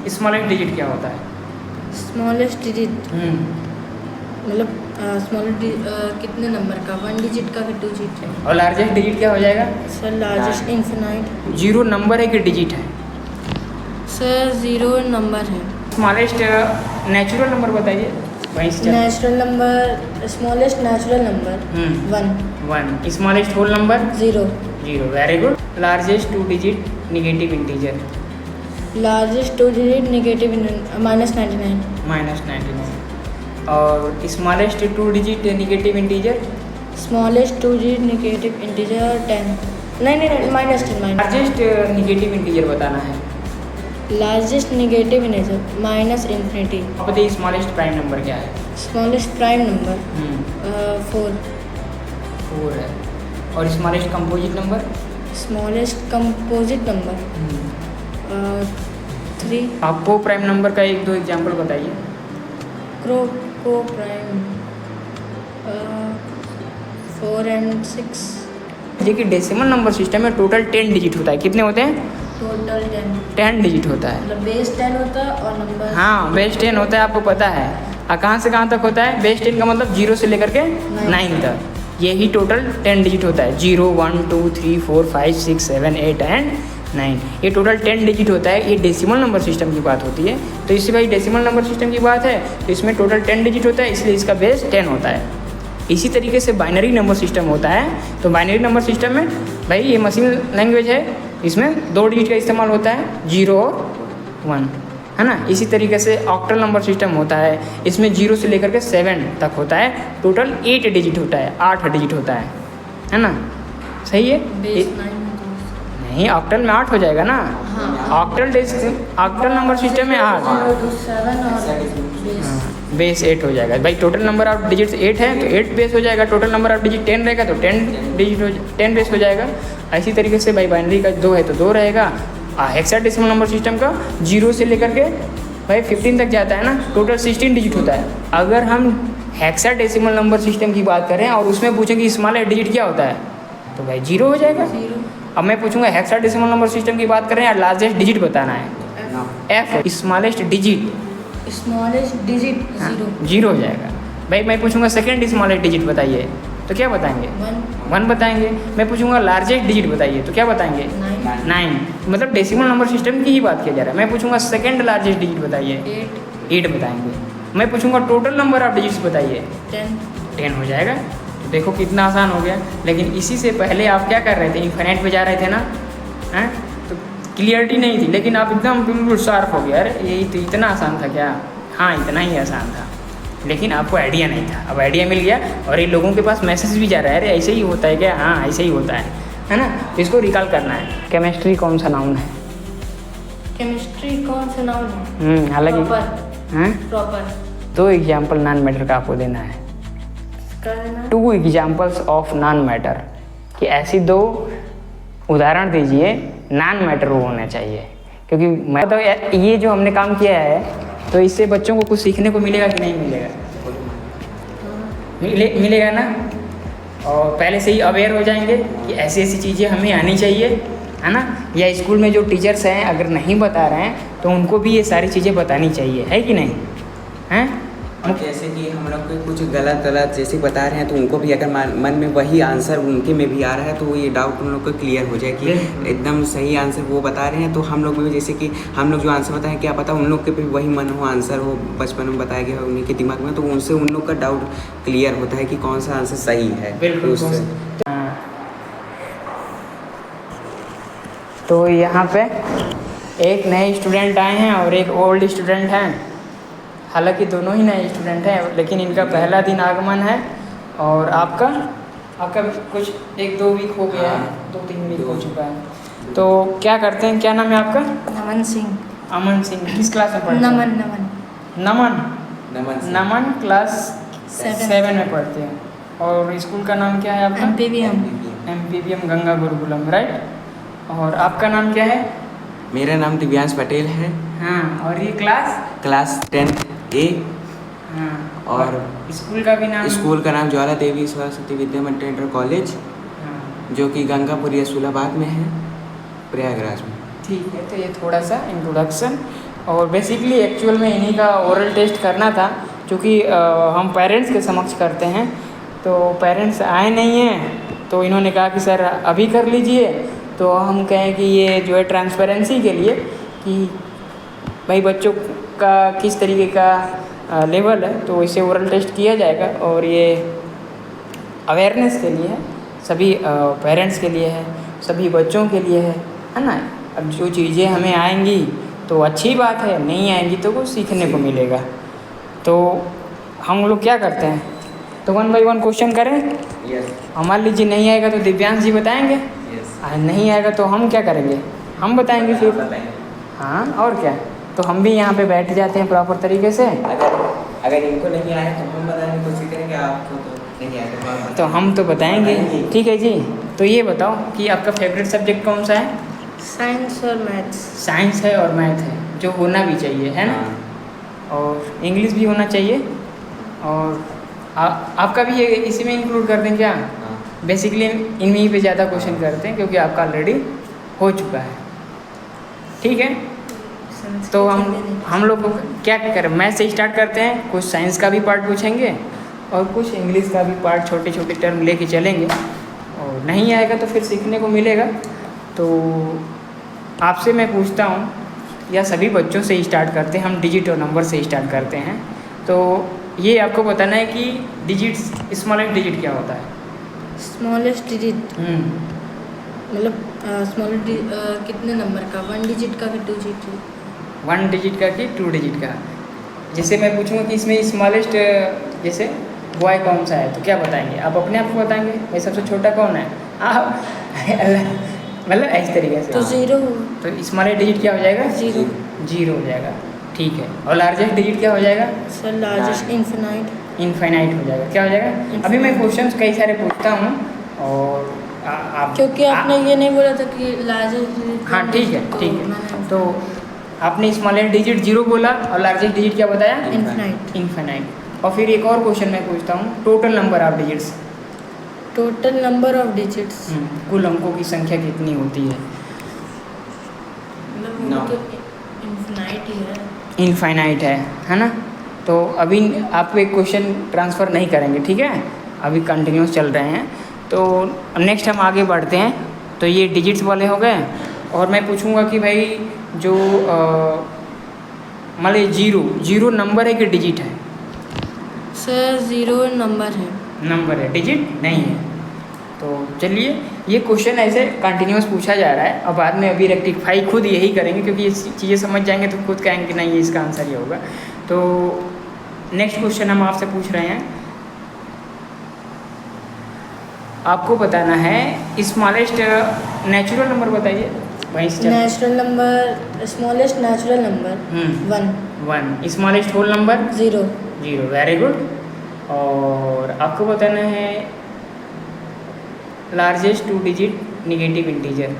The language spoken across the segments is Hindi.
स्मॉलेस्ट डिजिट क्या होता है? स्मॉलेस्ट डिजिट मतलब कितने नंबर का, 1 डिजिट का कि 2 डिजिट? और लार्जेस्ट डिजिट क्या हो जाएगा? Sir largest infinite. Zero number है कि डिजिट है? सर 0 नंबर है। स्मॉलेस्ट नेचुरल नंबर बताइए वहीं से। Natural number, smallest natural number 1। Smallest whole number 0। Very good. Largest 2 digit negative integer? Largest 2 digit negative -99। -99। और smallest 2 digit negative integer? Smallest 2 digit negative integer 10। नहीं -10। लार्जेस्ट नेगेटिव इंटीजर बताना है। Largest negative integer -infinity। आप बताइए स्मॉलेस्ट प्राइम नंबर क्या है? स्मॉलेस्ट प्राइम नंबर 4 है। और smallest composite number? Smallest composite number 3। आप को प्राइम नंबर का 1-2 एग्जाम्पल बताइए। को प्राइम 4 and 6। देखिए डेसिमल नंबर सिस्टम में टोटल 10 डिजिट होता है। कितने होते हैं? टोटल 10 डिजिट होता है। मतलब बेस 10 होता है और नंबर। हाँ बेस 10 होता है, आपको पता है। कहाँ से कहाँ तक होता है? बेस 10 का मतलब 0 से लेकर के 9 तक। यही टोटल 10 डिजिट होता है। 0 1 2 3 4 5 6 7 8 एंड 9। ये टोटल 10 डिजिट होता है। ये डेसिमल नंबर सिस्टम की बात होती है। तो इससे भाई डेसिमल नंबर सिस्टम की बात है तो इसमें टोटल 10 डिजिट होता है, इसलिए इसका बेस 10 होता है। इसी तरीके से बाइनरी नंबर सिस्टम होता है। तो बाइनरी नंबर सिस्टम में भाई ये मशीन लैंग्वेज है, इसमें 2 डिजिट का इस्तेमाल होता है, 0 और 1, है ना। इसी तरीके से ऑक्टल नंबर सिस्टम होता है, इसमें 0 से लेकर के 7 तक होता है। टोटल 8 डिजिट होता है, 8 डिजिट होता है ना। सही है? नहीं, ऑक्टल में 8 हो जाएगा ना। ऑक्टल नंबर सिस्टम में 8, बेस 8 हो जाएगा भाई। टोटल नंबर ऑफ डिजिट्स 8 है तो 8 बेस हो जाएगा। टोटल नंबर ऑफ डिजिट 10 रहेगा तो 10 बेस हो जाएगा। इसी तरीके से भाई बाइनरी का 2 है तो 2 रहेगा। हेक्साडेसिमल नंबर सिस्टम का 0 से लेकर के भाई 15 तक जाता है ना, टोटल 16 डिजिट होता है। अगर हम हेक्साडेसिमल नंबर सिस्टम की बात करें और उसमें पूछें कि स्मॉलेस्ट डिजिट क्या होता है तो भाई 0 हो जाएगा। अब मैं पूछूंगा हेक्साडेसिमल नंबर सिस्टम की बात करें या लार्जेस्ट डिजिट बताना है, F स्मॉलेस्ट डिजिट 0 हो जाएगा। भाई मैं पूछूंगा सेकेंड स्मॉलेस्ट डिजिट बताइए तो क्या बताएंगे? 1 बताएंगे। मैं पूछूंगा लार्जेस्ट डिजिट बताइए तो क्या बताएंगे? 9। मतलब डेसिमल नंबर सिस्टम की ही बात किया जा रहा है। मैं पूछूंगा सेकेंड लार्जेस्ट डिजिट बताइए, 8 बताएंगे। मैं पूछूंगा टोटल नंबर ऑफ डिजिट्स बताइए, 10 हो जाएगा। तो देखो कितना आसान हो गया। लेकिन इसी से पहले आप क्या कर रहे थे? इन्फिनिट पे जा रहे थे ना, हैं? तो क्लियरिटी नहीं थी, लेकिन आप एकदम बिल्कुल शार्प हो गया। अरे यही तो इतना आसान था क्या? हाँ इतना ही आसान था, लेकिन आपको आइडिया नहीं था। अब आइडिया मिल गया और ये लोगों के पास मैसेज भी जा रहा है, अरे ऐसे ही होता है क्या? हाँ ऐसे ही होता है ना। तो इसको रिकॉल करना है। केमिस्ट्री कौन सा नाउन है? केमिस्ट्री कौन सा नाउन है? हालांकि प्रॉपर 2 एग्जाम्पल नॉन मैटर का आपको देना है। 2 एग्जाम्पल्स ऑफ नॉन मैटर, कि ऐसी 2 उदाहरण दीजिए नॉन मैटर वो होना चाहिए। क्योंकि मैं तो ये जो हमने काम किया है तो इससे बच्चों को कुछ सीखने को मिलेगा कि नहीं मिलेगा? मिलेगा ना। और पहले से ही अवेयर हो जाएंगे कि ऐसी ऐसी चीज़ें हमें आनी चाहिए, है ना। या स्कूल में जो टीचर्स हैं अगर नहीं बता रहे हैं तो उनको भी ये सारी चीज़ें बतानी चाहिए, है कि नहीं? हैं और जैसे कि हम लोग को कुछ गलत जैसे बता रहे हैं तो उनको भी अगर मन में वही आंसर उनके में भी आ रहा है तो ये डाउट उन लोग को क्लियर हो जाए कि एकदम सही आंसर वो बता रहे हैं। तो हम लोग में भी जैसे कि हम लोग जो आंसर बताएं, क्या पता उन लोग के भी वही मन हो, आंसर हो, बचपन में बताया गया हो उन्हीं के दिमाग में, तो उनसे उन लोग का डाउट क्लियर होता है कि कौन सा आंसर सही है। बिल्कुल। तो यहाँ पे एक नए स्टूडेंट आए हैं और एक ओल्ड स्टूडेंट हैं। हालांकि दोनों ही नए स्टूडेंट हैं, लेकिन इनका पहला दिन आगमन है। और आपका कुछ 1-2 वीक हो गया है, 2-3 वीक हो चुका है। तो क्या करते हैं? क्या नाम है आपका? नमन सिंह। अमन सिंह। किस क्लास में पढ़ते हैं? नमन क्लास 7 में पढ़ते हैं। और स्कूल का नाम क्या है आपका? MPBM Ganga Gurukulam, right. और आपका नाम क्या है? मेरा नाम दिव्यांश पटेल है। हाँ। और ये क्लास 10 A। हाँ। और स्कूल का भी नाम? स्कूल का नाम ज्वाला देवी सरस्वती विद्या मंदिर इंटर कॉलेज, जो कि गंगापुर रसूलाबाद में है, प्रयागराज में। ठीक है। तो ये थोड़ा सा इंट्रोडक्शन और बेसिकली एक्चुअल में इन्हीं का ओरल टेस्ट करना था, क्योंकि हम पेरेंट्स के समक्ष करते हैं, तो पेरेंट्स आए नहीं हैं, तो इन्होंने कहा कि सर अभी कर लीजिए। तो हम कहें कि ये जो है ट्रांसपेरेंसी के लिए कि भाई बच्चों का किस तरीके का लेवल है, तो इसे ओरल टेस्ट किया जाएगा। और ये अवेयरनेस के लिए है, सभी पेरेंट्स के लिए है, सभी बच्चों के लिए है ना। अब जो चीज़ें हमें आएंगी तो अच्छी बात है, नहीं आएंगी तो कुछ सीखने को मिलेगा। तो हम लोग क्या करते हैं, तो 1 बाई 1 क्वेश्चन करें। यस मान लीजिए नहीं आएगा तो दिव्यांश जी बताएंगे, यस नहीं आएगा तो हम क्या करेंगे, हम बताएंगे फिर। बताएं। हाँ और क्या, तो हम भी यहाँ पे बैठ जाते हैं प्रॉपर तरीके से। अगर इनको नहीं आए तो हम बताने की कोशिश करेंगे, आपको तो नहीं आए तो हम तो बताएंगे, ठीक है जी। तो ये बताओ कि आपका फेवरेट सब्जेक्ट कौन सा है? साइंस और मैथ्स। साइंस है और मैथ है, जो होना भी चाहिए, है ना। और इंग्लिश भी होना चाहिए। और आपका भी ये इसी में इंक्लूड कर दें क्या? बेसिकली इन्हीं पे ज़्यादा क्वेश्चन करते हैं, क्योंकि आपका ऑलरेडी हो चुका है, ठीक है। तो हम लोग क्या करें, मैथ से स्टार्ट करते हैं, कुछ साइंस का भी पार्ट पूछेंगे और कुछ इंग्लिश का भी पार्ट, छोटे छोटे टर्म लेके चलेंगे। और नहीं आएगा तो फिर सीखने को मिलेगा। तो आपसे मैं पूछता हूँ, या सभी बच्चों से स्टार्ट करते हैं, हम डिजिट और नंबर से स्टार्ट करते हैं। तो ये आपको बताना है कि डिजिट्स, स्मॉलेस्ट डिजिट क्या होता है? स्मॉलेस्ट डिजिट मतलब स्मॉलेस्ट कितने नंबर का, 1 डिजिट का कि 2 डिजिट? 1 डिजिट का कि 2 डिजिट का? जैसे मैं पूछूंगा कि इसमें स्मॉलेस्ट जैसे बॉय कौन सा है, तो क्या बताएंगे आप? अपने आप को बताएंगे भाई सबसे छोटा कौन है आप मतलब इस तरीके से। तो 0। तो स्मॉलेस्ट डिजिट क्या हो जाएगा? 0। 0 हो जाएगा, ठीक है। और लार्जेस्ट डिजिट क्या हो जाएगा? Sir largest infinite. इनफाइनाइट हो जाएगा। क्या हो जाएगा? अभी मैं क्वेश्चंस कई सारे पूछता हूँ और आप, क्योंकि आपने ये नहीं बोला था कि लार्जेस्ट। हाँ ठीक है, ठीक है। तो आपने स्मॉलेस्ट डिजिट 0 बोला और लार्जेस्ट डिजिट क्या बताया? इन्फिनाइट। इनफाइनाइट। और फिर एक और क्वेश्चन मैं पूछता हूँ, total number of digits. Total number of digits कुल अंकों की संख्या कितनी होती है? मतलब वो तो इन्फिनाइट ही है। इनफाइनाइट है ना। तो अभी आपको एक क्वेश्चन ट्रांसफ़र नहीं करेंगे, ठीक है, अभी कंटिन्यूस चल रहे हैं। तो नेक्स्ट हम आगे बढ़ते हैं। तो ये डिजिट्स वाले हो गए। और मैं पूछूंगा कि भाई जो मान लीजिए 0 नंबर है कि डिजिट है? सर 0 नंबर है। नंबर है, डिजिट नहीं है। तो चलिए, ये क्वेश्चन ऐसे कंटिन्यूस पूछा जा रहा है और बाद में अभी रेक्टिफाई खुद यही करेंगे, क्योंकि ये चीज़ें समझ जाएंगे तो खुद कहेंगे कि नहीं ये इसका आंसर ही होगा। तो नेक्स्ट क्वेश्चन हम आपसे पूछ रहे हैं, आपको बताना है स्मॉलेस्ट नेचुरल नंबर बताइए। Natural number, smallest natural number 1। Smallest whole number 0। Very good. और आपको बताना है largest 2 digit negative integer.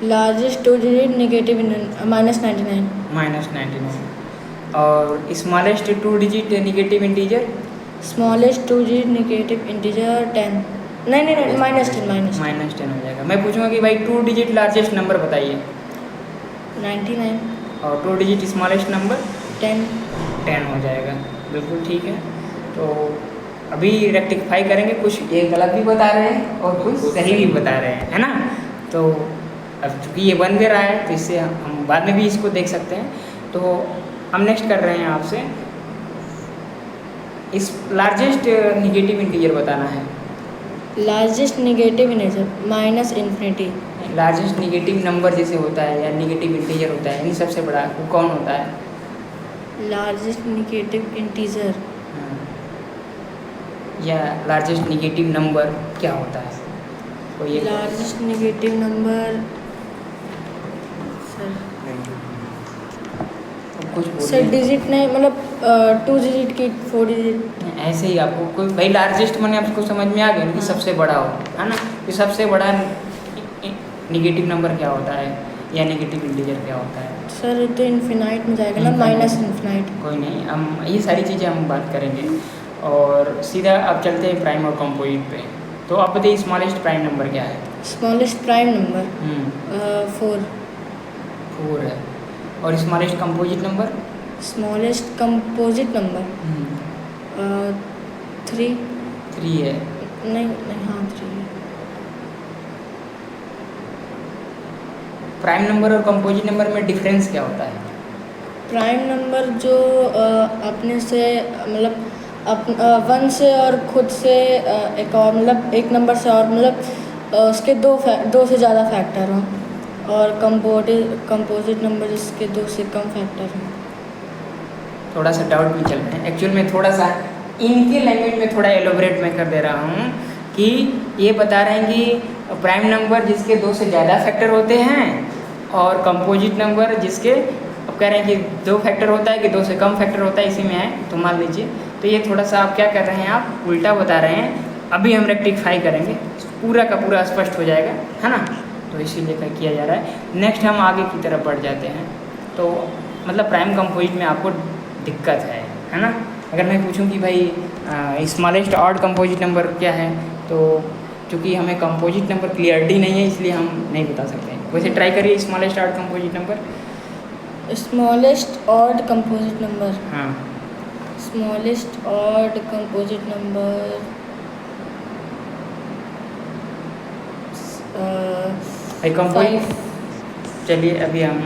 Largest 2 digit negative -99। -99। और smallest 2 digit negative integer. Smallest 2 digit negative integer 10। नहीं -10 -10 हो जाएगा। मैं पूछूंगा कि भाई 2 डिजिट लार्जेस्ट नंबर बताइए। 99। और 2 डिजिट स्मॉलेस्ट नंबर 10 हो जाएगा, बिल्कुल ठीक है। तो अभी रेक्टिफाई करेंगे, कुछ ये गलत भी बता रहे हैं और कुछ सही भी बता रहे हैं, है ना। तो अब चूँकि ये बन भी रहा है तो इससे हम बाद में भी इसको देख सकते हैं। तो हम नेक्स्ट कर रहे हैं आपसे, इस लार्जेस्ट निगेटिव इंटीजर बताना है। Largest negative integer -∞। Largest negative number जैसे होता है या निगेटिव इंटीजर होता है, यानी सबसे बड़ा वो कौन होता है? लार्जेस्ट नेगेटिव इंटीजर या लार्जेस्ट निगेटिव नंबर क्या होता है? तो ये लार्जेस्ट नेगेटिव नंबर सर कुछ सर डिजिट नहीं, मतलब 2 डिजिट की 4 डिजिट ऐसे ही आपको कोई भाई लार्जेस्ट मैंने आपको समझ में आ गया कि सबसे बड़ा हो, है ना। कि सबसे बड़ा निगेटिव नंबर क्या होता है या निगेटिव इंटीजर क्या होता है? सर तो इन्फिनाइट में जाएगा ना, -∞। कोई नहीं, हम ये सारी चीज़ें हम बात करेंगे। और सीधा अब चलते हैं प्राइम और कंपोजिट पे। तो आप बताइए स्मॉलेस्ट प्राइम नंबर क्या है? स्मॉलेस्ट प्राइम नंबर 4 4 है। और smallest composite number? Smallest composite number 3। 3 है। नहीं नहीं, हाँ 3 है। प्राइम नंबर और कंपोजिट नंबर में डिफरेंस क्या होता है? प्राइम नंबर जो अपने से मतलब 1 से और खुद से एक और मतलब एक नंबर से और मतलब उसके दो से ज़्यादा फैक्टर हों, और कंपोजिट नंबर जिसके 2 से कम फैक्टर हों। थोड़ा सा डाउट में चल रहे हैं एक्चुअल में, थोड़ा सा इनके लैंग्वेज में थोड़ा एलोबरेट मैं कर दे रहा हूँ कि ये बता रहे हैं कि प्राइम नंबर जिसके 2 से ज़्यादा फैक्टर होते हैं और कंपोजिट नंबर जिसके, अब कह रहे हैं कि 2 फैक्टर होता है कि 2 से कम फैक्टर होता है, इसी में है। तो मान लीजिए, तो ये थोड़ा सा आप क्या कर रहे हैं, आप उल्टा बता रहे हैं। अभी हम रेक्टिफाई करेंगे, पूरा का पूरा स्पष्ट हो जाएगा, है ना। तो इसीलिए क्या किया जा रहा है। नेक्स्ट हम आगे की तरफ बढ़ जाते हैं। तो मतलब प्राइम कंपोजिट में आपको दिक्कत है ना। अगर मैं पूछूं कि भाई स्मॉलेस्ट ऑड कंपोजिट नंबर क्या है, तो चूँकि हमें कंपोजिट नंबर क्लियरिटी नहीं है इसलिए हम नहीं बता सकते। वैसे ट्राई करिए smallest odd composite number. Smallest odd composite number, हाँ, smallest odd composite number composite, चलिए अभी हम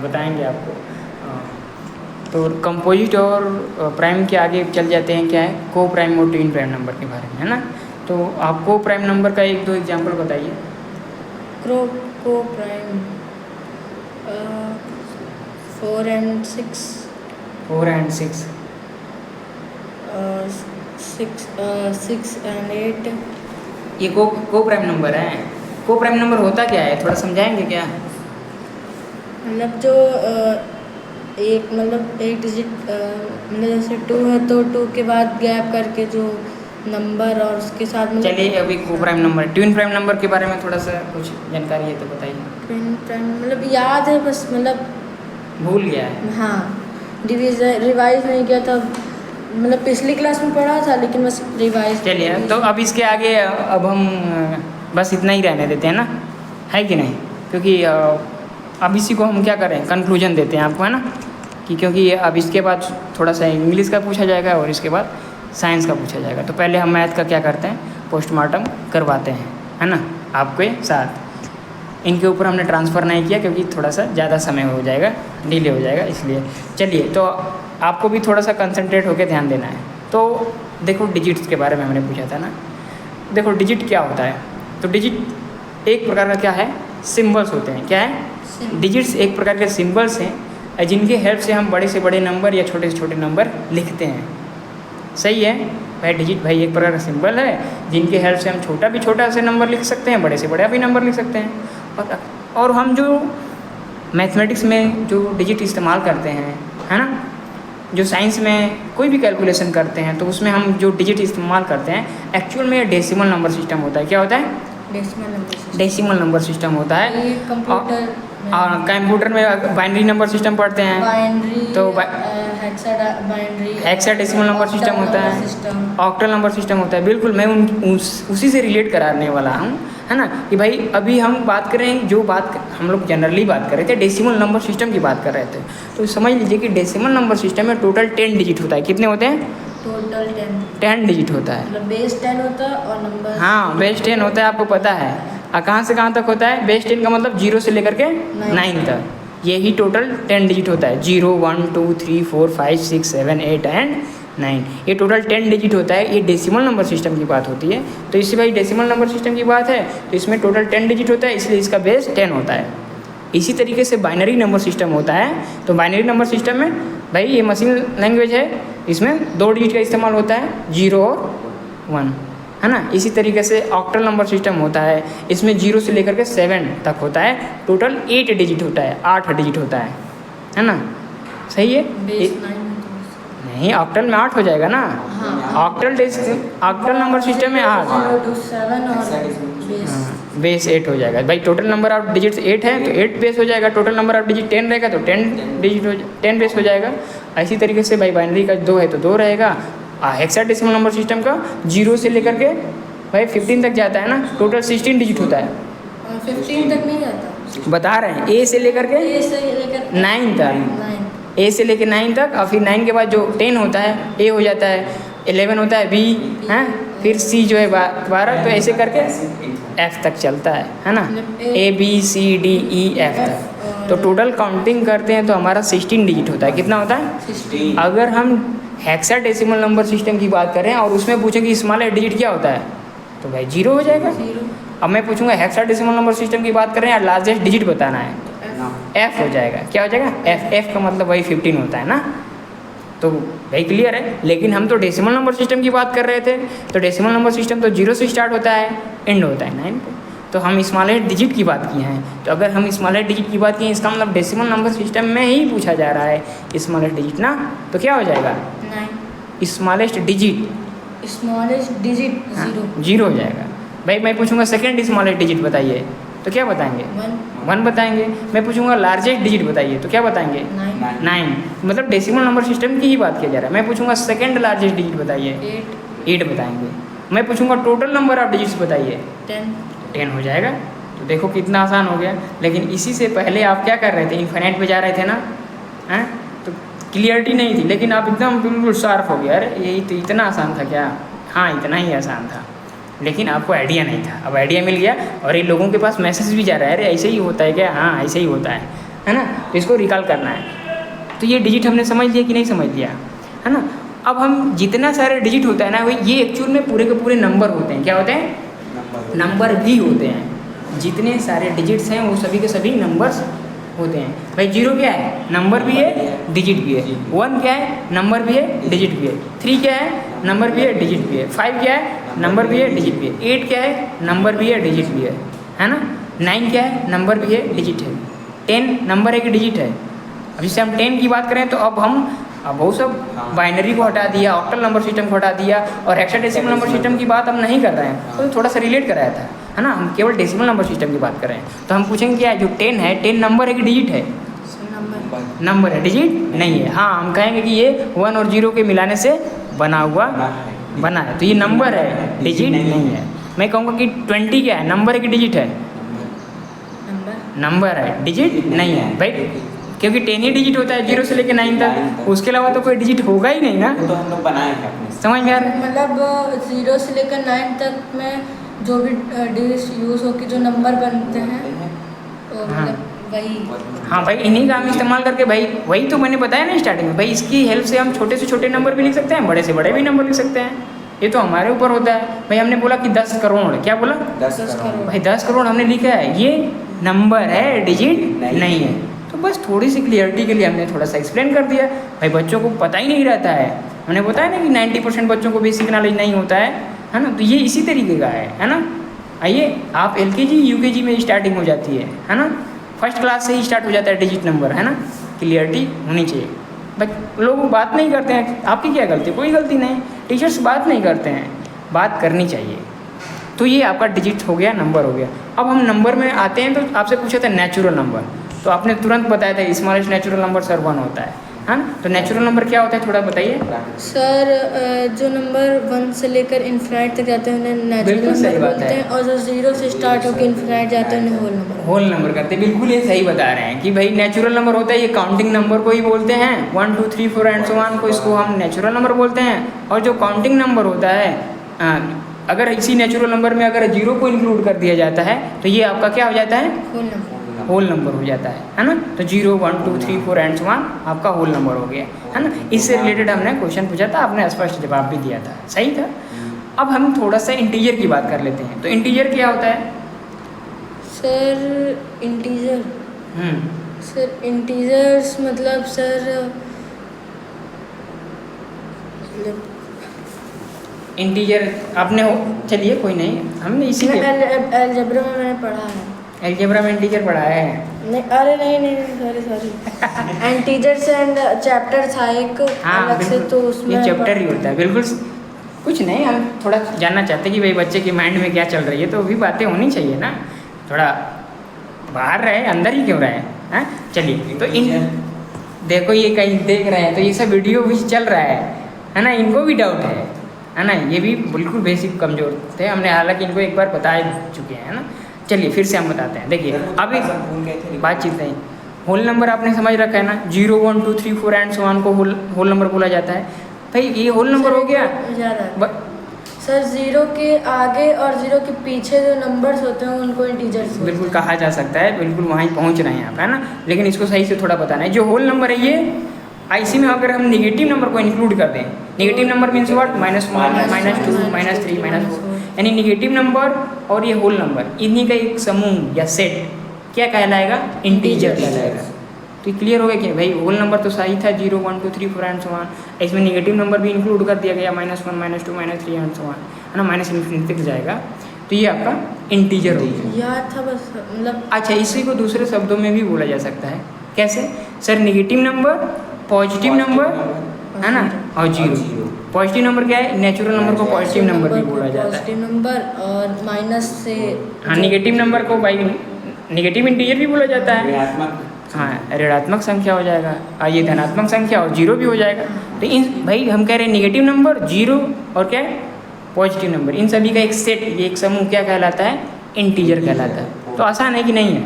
बताएंगे आपको। तो कंपोजिट और प्राइम के आगे चल जाते हैं, क्या है, को प्राइम और ट्विन प्राइम नंबर के बारे में, है ना। तो आप को प्राइम नंबर का 1-2 एग्जांपल बताइए। को प्राइम 4 and 6, 4 and 6, 6 and 8। ये को प्राइम नंबर है। को प्राइम नंबर होता क्या है, थोड़ा समझाएंगे क्या? मतलब जो एक डिजिट मतलब जैसे 2 है तो 2 के बाद गैप करके जो नंबर और उसके साथ मतलब। चलिए अभी को prime number, twin prime number के बारे में थोड़ा सा कुछ जानकारी है तो बताइए। ट्विन प्राइम मतलब याद है बस, मतलब भूल गया है। हाँ, रिवाइज नहीं किया था, मतलब पिछली क्लास में पढ़ा था लेकिन बस रिवाइज। चलिए तो अब इसके आगे अब हम बस इतना ही रहने देते हैं ना, है कि नहीं, क्योंकि अब इसी को हम क्या करें, कंक्लूजन देते हैं आपको, है ना, कि क्योंकि अब इसके बाद थोड़ा सा इंग्लिश का पूछा जाएगा और इसके बाद साइंस का पूछा जाएगा। तो पहले हम मैथ का क्या करते हैं, पोस्टमार्टम करवाते हैं, है ना, आपके साथ। इनके ऊपर हमने ट्रांसफ़र नहीं किया क्योंकि थोड़ा सा ज़्यादा समय हो जाएगा, डिले हो जाएगा, इसलिए। चलिए तो आपको भी थोड़ा सा कंसंट्रेट होकर ध्यान देना है। तो देखो डिजिट्स के बारे में हमने पूछा था ना। देखो डिजिट क्या होता है, तो डिजिट एक प्रकार का क्या है, सिंबल्स होते हैं। क्या है, डिजिट्स एक प्रकार के सिंबल्स हैं जिनके हेल्प से हम बड़े से बड़े नंबर या छोटे से छोटे नंबर लिखते हैं। सही है भाई, डिजिट भाई एक प्रकार का सिंबल है जिनके हेल्प से हम छोटा भी छोटा से नंबर लिख सकते हैं, बड़े से बड़ा भी नंबर लिख सकते हैं। और हम जो मैथमेटिक्स में जो डिजिट इस्तेमाल करते हैं, है ना, जो साइंस में कोई भी कैलकुलेशन करते हैं तो उसमें हम जो डिजिट इस्तेमाल करते हैं एक्चुअल में डेसिमल नंबर सिस्टम होता है। क्या होता है, डेसिमल नंबर सिस्टम होता है। कंप्यूटर कंप्यूटर में बाइनरी नंबर सिस्टम पढ़ते हैं, बाइनरी तो बाइनरी हेक्साडेसिमल नंबर सिस्टम होता है, ऑक्टल नंबर सिस्टम होता है। बिल्कुल मैं उसी से रिलेट कराने वाला हूँ, है ना, कि भाई अभी हम बात करें, जो बात हम लोग जनरली बात कर रहे थे डेसिमल नंबर सिस्टम की बात कर रहे थे। तो समझ लीजिए कि डेसिमल नंबर सिस्टम में टोटल 10 डिजिट होता है। कितने होते हैं, टोटल 10 डिजिट होता है। मतलब बेस 10 होता है और नंबर, हाँ बेस 10 होता है, आपको पता है। कहाँ से कहाँ तक होता है, बेस 10 का मतलब 0 से लेकर के 9 तक, यही टोटल 10 डिजिट होता है। 0 1 2 3 4 5 6 7 8 एंड 9, ये टोटल 10 डिजिट होता है। ये डेसिमल नंबर सिस्टम की बात होती है। तो इससे भाई डेसिमल नंबर सिस्टम की बात है तो इसमें टोटल 10 डिजिट होता है, इसलिए इसका बेस 10 होता है। इसी तरीके से बाइनरी नंबर सिस्टम होता है। तो बाइनरी नंबर सिस्टम में भाई ये मशीन लैंग्वेज है, इसमें 2 डिजिट का इस्तेमाल होता है, 0 और 1, है ना। इसी तरीके से ऑक्टल नंबर सिस्टम होता है, इसमें 0 से लेकर के 7 तक होता है, टोटल 8 डिजिट होता है, 8 डिजिट होता है ना। सही है, नहीं ऑक्टल में 8 हो जाएगा ना। ऑक्टल नंबर सिस्टम में 8, बेस 8 हो जाएगा भाई। टोटल नंबर ऑफ डिजिट्स 8 है तो 8 बेस हो जाएगा। टोटल नंबर ऑफ डिजिट 10 रहेगा तो 10 बेस हो जाएगा। इसी तरीके से भाई बाइनरी का 2 है तो 2 रहेगा। हेक्साडेसिमल नंबर सिस्टम का 0 से लेकर के भाई 15 तक जाता है ना, टोटल 16 डिजिट होता है। 15 तक नहीं जाता, बता रहे हैं, ए से लेकर के 9 तक, 9 ए से लेके 9 तक, और फिर 9 के बाद जो 10 होता है ए हो जाता है, 11 होता है बी, हैं, फिर सी जो है 12, तो ऐसे करके एफ तक चलता है ना, A B C D E F तक। तो टोटल काउंटिंग करते हैं तो हमारा 16 डिजिट होता है। कितना होता है? 16। अगर हम हेक्साडेसिमल नंबर सिस्टम की बात करें और उसमें पूछें कि स्मॉलेस्ट डिजिट क्या होता है, तो भाई 0 हो जाएगा। 0 अब मैं पूछूंगा हेक्साडेसिमल नंबर सिस्टम की बात करें या लार्जेस्ट डिजिट बताना है, एफ हो जाएगा। क्या हो जाएगा? एफ। एफ का मतलब वही 15 होता है ना, तो भाई क्लियर है। लेकिन हम तो डेसिमल नंबर सिस्टम की बात कर रहे थे, तो डेसिमल नंबर सिस्टम तो 0 से स्टार्ट होता है, एंड होता है 9 पे। तो हम स्मॉलेस्ट डिजिट की बात किए हैं, तो अगर हम स्मॉलेस्ट डिजिट की बात किए इसका मतलब डेसिमल नंबर सिस्टम में ही पूछा जा रहा है स्मॉलेस्ट डिजिट ना, तो क्या हो जाएगा? 9 स्मॉलेस्ट डिजिट स्मॉलेस्ट डिजिट 0 0 हो जाएगा। भाई मैं पूछूंगा सेकेंड स्मॉलेस्ट डिजिट बताइए, तो क्या बताएंगे? 1 बताएंगे। मैं पूछूंगा लार्जेस्ट डिजिट बताइए, तो क्या बताएंगे? 9 9। मतलब डेसिमल नंबर सिस्टम की ही बात किया जा रहा है। मैं पूछूंगा सेकंड लार्जेस्ट डिजिट बताइए, 8 बताएंगे। मैं पूछूंगा टोटल नंबर ऑफ डिजिट्स बताइए, 10 हो जाएगा। तो देखो कितना आसान हो गया। लेकिन इसी से पहले आप क्या कर रहे थे? इन्फिनिट पे जा रहे थे ना, हैं? तो क्लियरिटी नहीं थी, लेकिन आप एकदम बिल्कुल शार्प हो गया। अरे यही तो इतना आसान था क्या? हाँ, इतना ही आसान था, लेकिन आपको आइडिया नहीं था। अब आइडिया मिल गया, और ये लोगों के पास मैसेज भी जा रहा है, अरे ऐसे ही होता है क्या? हाँ, ऐसे ही होता है ना। तो इसको रिकॉल करना है। तो ये डिजिट हमने समझ लिया कि नहीं समझ लिया, है ना। अब हम जितना सारे डिजिट होता है ना, वही ये एक्चुअल में पूरे के पूरे नंबर होते हैं। क्या होते हैं? नंबर भी होते हैं। जितने सारे डिजिट्स हैं वो सभी के सभी नंबर्स होते हैं। भाई 0 क्या है? नंबर भी है, डिजिट भी है। 1 क्या है? नंबर भी है, डिजिट भी है। 3 क्या है? नंबर भी है, डिजिट भी है। 5 क्या है? नंबर भी है, डिजिट भी है। 8 क्या है? नंबर भी है, डिजिट भी है ना। 9 क्या है? नंबर भी है, डिजिट है। 10 नंबर है कि डिजिट है? अब जैसे हम 10 की बात करें तो अब वो सब बाइनरी को हटा दिया, ऑक्टल नंबर सिस्टम को हटा दिया, और हेक्साडेसिमल नंबर सिस्टम की बात हम नहीं कर रहे हैं। तो थोड़ा सा रिलेट कराया था, है ना। हम केवल डेसिमल नंबर सिस्टम की बात कर रहे हैं। तो हम पूछेंगे क्या जो 10 है, 10 नंबर है कि डिजिट है? नंबर है, डिजिट नहीं है। हाँ, हम कहेंगे कि ये 1 और 0 के मिलाने से बना है, तो ये नंबर है, डिजिट नहीं है। मैं कहूँगा कि 20 क्या है? नंबर है कि डिजिट है? नंबर है, डिजिट नहीं है भाई, क्योंकि 10 ही डिजिट होता है 0 से लेकर 9 तक। उसके अलावा तो कोई डिजिट होगा ही नहीं ना। वो तो हम लोग बनाए हैं अपने से। समझ में आ रहा है? मतलब 0 से लेकर 9 तक में जो भी डिजिट्स यूज़ होकर जो नंबर बनते हैं, तो हाँ। मतलब वही। हाँ भाई, इन्हीं का हम इस्तेमाल करके, भाई वही तो मैंने बताया ना स्टार्टिंग में, भाई इसकी हेल्प से हम छोटे से छोटे नंबर भी लिख सकते हैं, बड़े से बड़े भी नंबर लिख सकते हैं। ये तो हमारे ऊपर होता है। भाई हमने बोला कि 10 करोड़, क्या बोला? 10 10 करोड़। करोड़। भाई 10 करोड़ हमने लिखा है, ये नंबर है, डिजिट नहीं है। तो बस थोड़ी सी क्लियरिटी के लिए हमने थोड़ा सा एक्सप्लेन कर दिया। भाई बच्चों को पता ही नहीं रहता है, हमने बताया ना कि 90% बच्चों को बेसिक नॉलेज नहीं होता है ना। तो ये इसी तरीके का है ना। आइए, आप LKG UKG में स्टार्टिंग हो जाती है ना। फर्स्ट क्लास से ही स्टार्ट हो जाता है डिजिट नंबर, है ना। क्लियरिटी होनी चाहिए। बट लोग बात नहीं करते हैं। आपकी क्या गलती? कोई गलती नहीं। टीचर्स बात नहीं करते हैं, बात करनी चाहिए। तो ये आपका डिजिट हो गया, नंबर हो गया। अब हम नंबर में आते हैं, तो आपसे पूछा था नेचुरल नंबर, तो आपने तुरंत बताया था स्मॉलेस्ट नेचुरल नंबर सर 1 होता है ना। तो नेचुरल नंबर क्या होता है, थोड़ा बताइए। सर जो नंबर 1 से लेकर इन्फिनाइट तक जाते हैं उन्हें नेचुरल बिल्कुल सही नंबर बात बोलते है। हैं, और जो 0 से स्टार्ट होकर इन्फिनाइट जाते हैं उन्हें होल नंबर। होल नंबर करते हैं, बिल्कुल ये सही बता रहे हैं कि भाई नेचुरल नंबर होता है, ये काउंटिंग नंबर को ही बोलते हैं। 1 2 3 4 एंड सो ऑन को, इसको हम नेचुरल नंबर बोलते हैं। और जो काउंटिंग नंबर होता है, अगर इसी नेचुरल नंबर में अगर 0 को इंक्लूड कर दिया जाता है, तो ये आपका क्या हो जाता है? Whole number. होल नंबर हो जाता है ना। तो 0 1 2 3 4 एंड सो ऑन आपका होल नंबर हो गया, है ना। इससे रिलेटेड हमने क्वेश्चन पूछा था, आपने स्पष्ट जवाब भी दिया था, सही था। अब हम थोड़ा सा इंटीजर की बात कर लेते हैं। तो इंटीजर क्या होता है? सर इंटीजर्स मतलब सर इंटीजर आपने चलिए कोई नहीं, हमने इसी के अलजेब्रा में मैंने पढ़ा है। अलजेब्रा में इंटीजर पढ़ा है। नहीं, अरे नहीं, सॉरी इंटीजर्स एंड चैप्टर था एक अलग से, तो उसमें ये चैप्टर ही होता है। बिल्कुल कुछ नहीं, हम थोड़ा जानना चाहते हैं कि भाई बच्चे के माइंड में क्या चल रही है, तो भी बातें होनी चाहिए ना। थोड़ा बाहर रहे, अंदर ही क्यों रहे हैं। चलिए, तो इन देखो ये कहीं देख रहे हैं, तो ये सब वीडियो भी चल रहा है ना। इनको भी डाउट है ना। ये भी बिल्कुल बेसिक कमज़ोर थे, हमने हालांकि इनको एक बार बता चुके हैं ना। चलिए फिर से हम बताते हैं। देखिए अभी बातचीत नहीं, होल नंबर आपने समझ रखा है ना, 0 1 2 3 4 एंड सो ऑन को होल नंबर बोला जाता है। भाई ये होल नंबर हो गया। ज़्यादा सर, 0 के आगे और 0 के पीछे जो नंबर्स होते हैं उनको इंटीजर्स बिल्कुल कहा जा सकता है, बिल्कुल वहीं पहुंच रहे हैं आप, है ना। लेकिन इसको सही से थोड़ा बताना है। जो होल नंबर है ये IC में अगर हम नेगेटिव नंबर को इंक्लूड कर दें, नेगेटिव नंबर मीन्स व्हाट, -1 -2 -3 -4, यानी नेगेटिव नंबर और ये होल नंबर इन्हीं का एक समूह या सेट क्या कहलाएगा, इंटीजर कहलाएगा। तो क्लियर हो गया कि भाई होल नंबर तो सही था 0 1 2 3 4 एंड सो ऑन, इसमें नेगेटिव नंबर भी इंक्लूड कर दिया गया -1 -2 -3 एंड सो ऑन, है ना, माइनस इन्फिनिटी तक जाएगा। तो ये आपका इंटीजर हो गया। याद था बस, मतलब अच्छा, इसी को दूसरे शब्दों में भी बोला जा सकता है। कैसे sir, negative number, positive number, है ना, और जीरो। पॉजिटिव नंबर क्या है, नेचुरल नंबर को पॉजिटिव नंबर भी बोला जाता है। पॉजिटिव नंबर और माइनस से, हाँ, नेगेटिव नंबर को भाई नेगेटिव इंटीजर भी बोला जाता है। हाँ, ऋणात्मक संख्या हो जाएगा, और ये धनात्मक संख्या और जीरो भी हो जाएगा। तो इन भाई हम कह रहे हैं नेगेटिव नंबर, जीरो और क्या है, पॉजिटिव नंबर, इन सभी का एक सेट, ये एक समूह क्या कहलाता है, इंटीजर कहलाता है। तो आसान है कि नहीं है?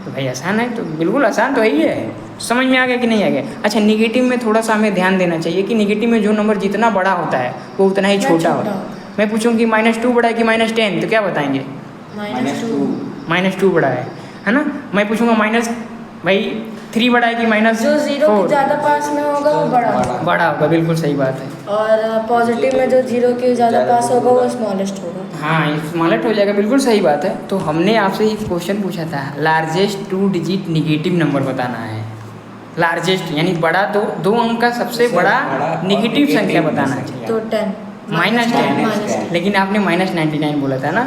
तो भाई आसान है, तो बिल्कुल आसान तो है ही है। समझ में आ गया कि नहीं आ गया? अच्छा, नेगेटिव में थोड़ा सा हमें ध्यान देना चाहिए कि नेगेटिव में जो नंबर जितना बड़ा होता है वो उतना ही छोटा होता है। मैं पूछूँ कि -2 बड़ा है कि -10, तो क्या बताएंगे? -2 बड़ा है ना। मैं पूछूंगा -3 बड़ा है कि जो 0 के -4? ज़्यादा पास में होगा वो बड़ा होगा, बिल्कुल सही बात है। और पॉजिटिव में जो 0 के ज़्यादा पास होगा वो स्मॉलेस्ट होगा। हाँ, स्मॉलेस्ट हो जाएगा, बिल्कुल सही बात है। तो हमने आपसे एक क्वेश्चन पूछा था, लार्जेस्ट 2 डिजिट नेगेटिव नंबर बताना है। लार्जेस्ट यानी बड़ा, दो अंक का सबसे बड़ा नेगेटिव संख्या बताना चाहिए। तो 10 -10, लेकिन आपने -99 बोला था ना।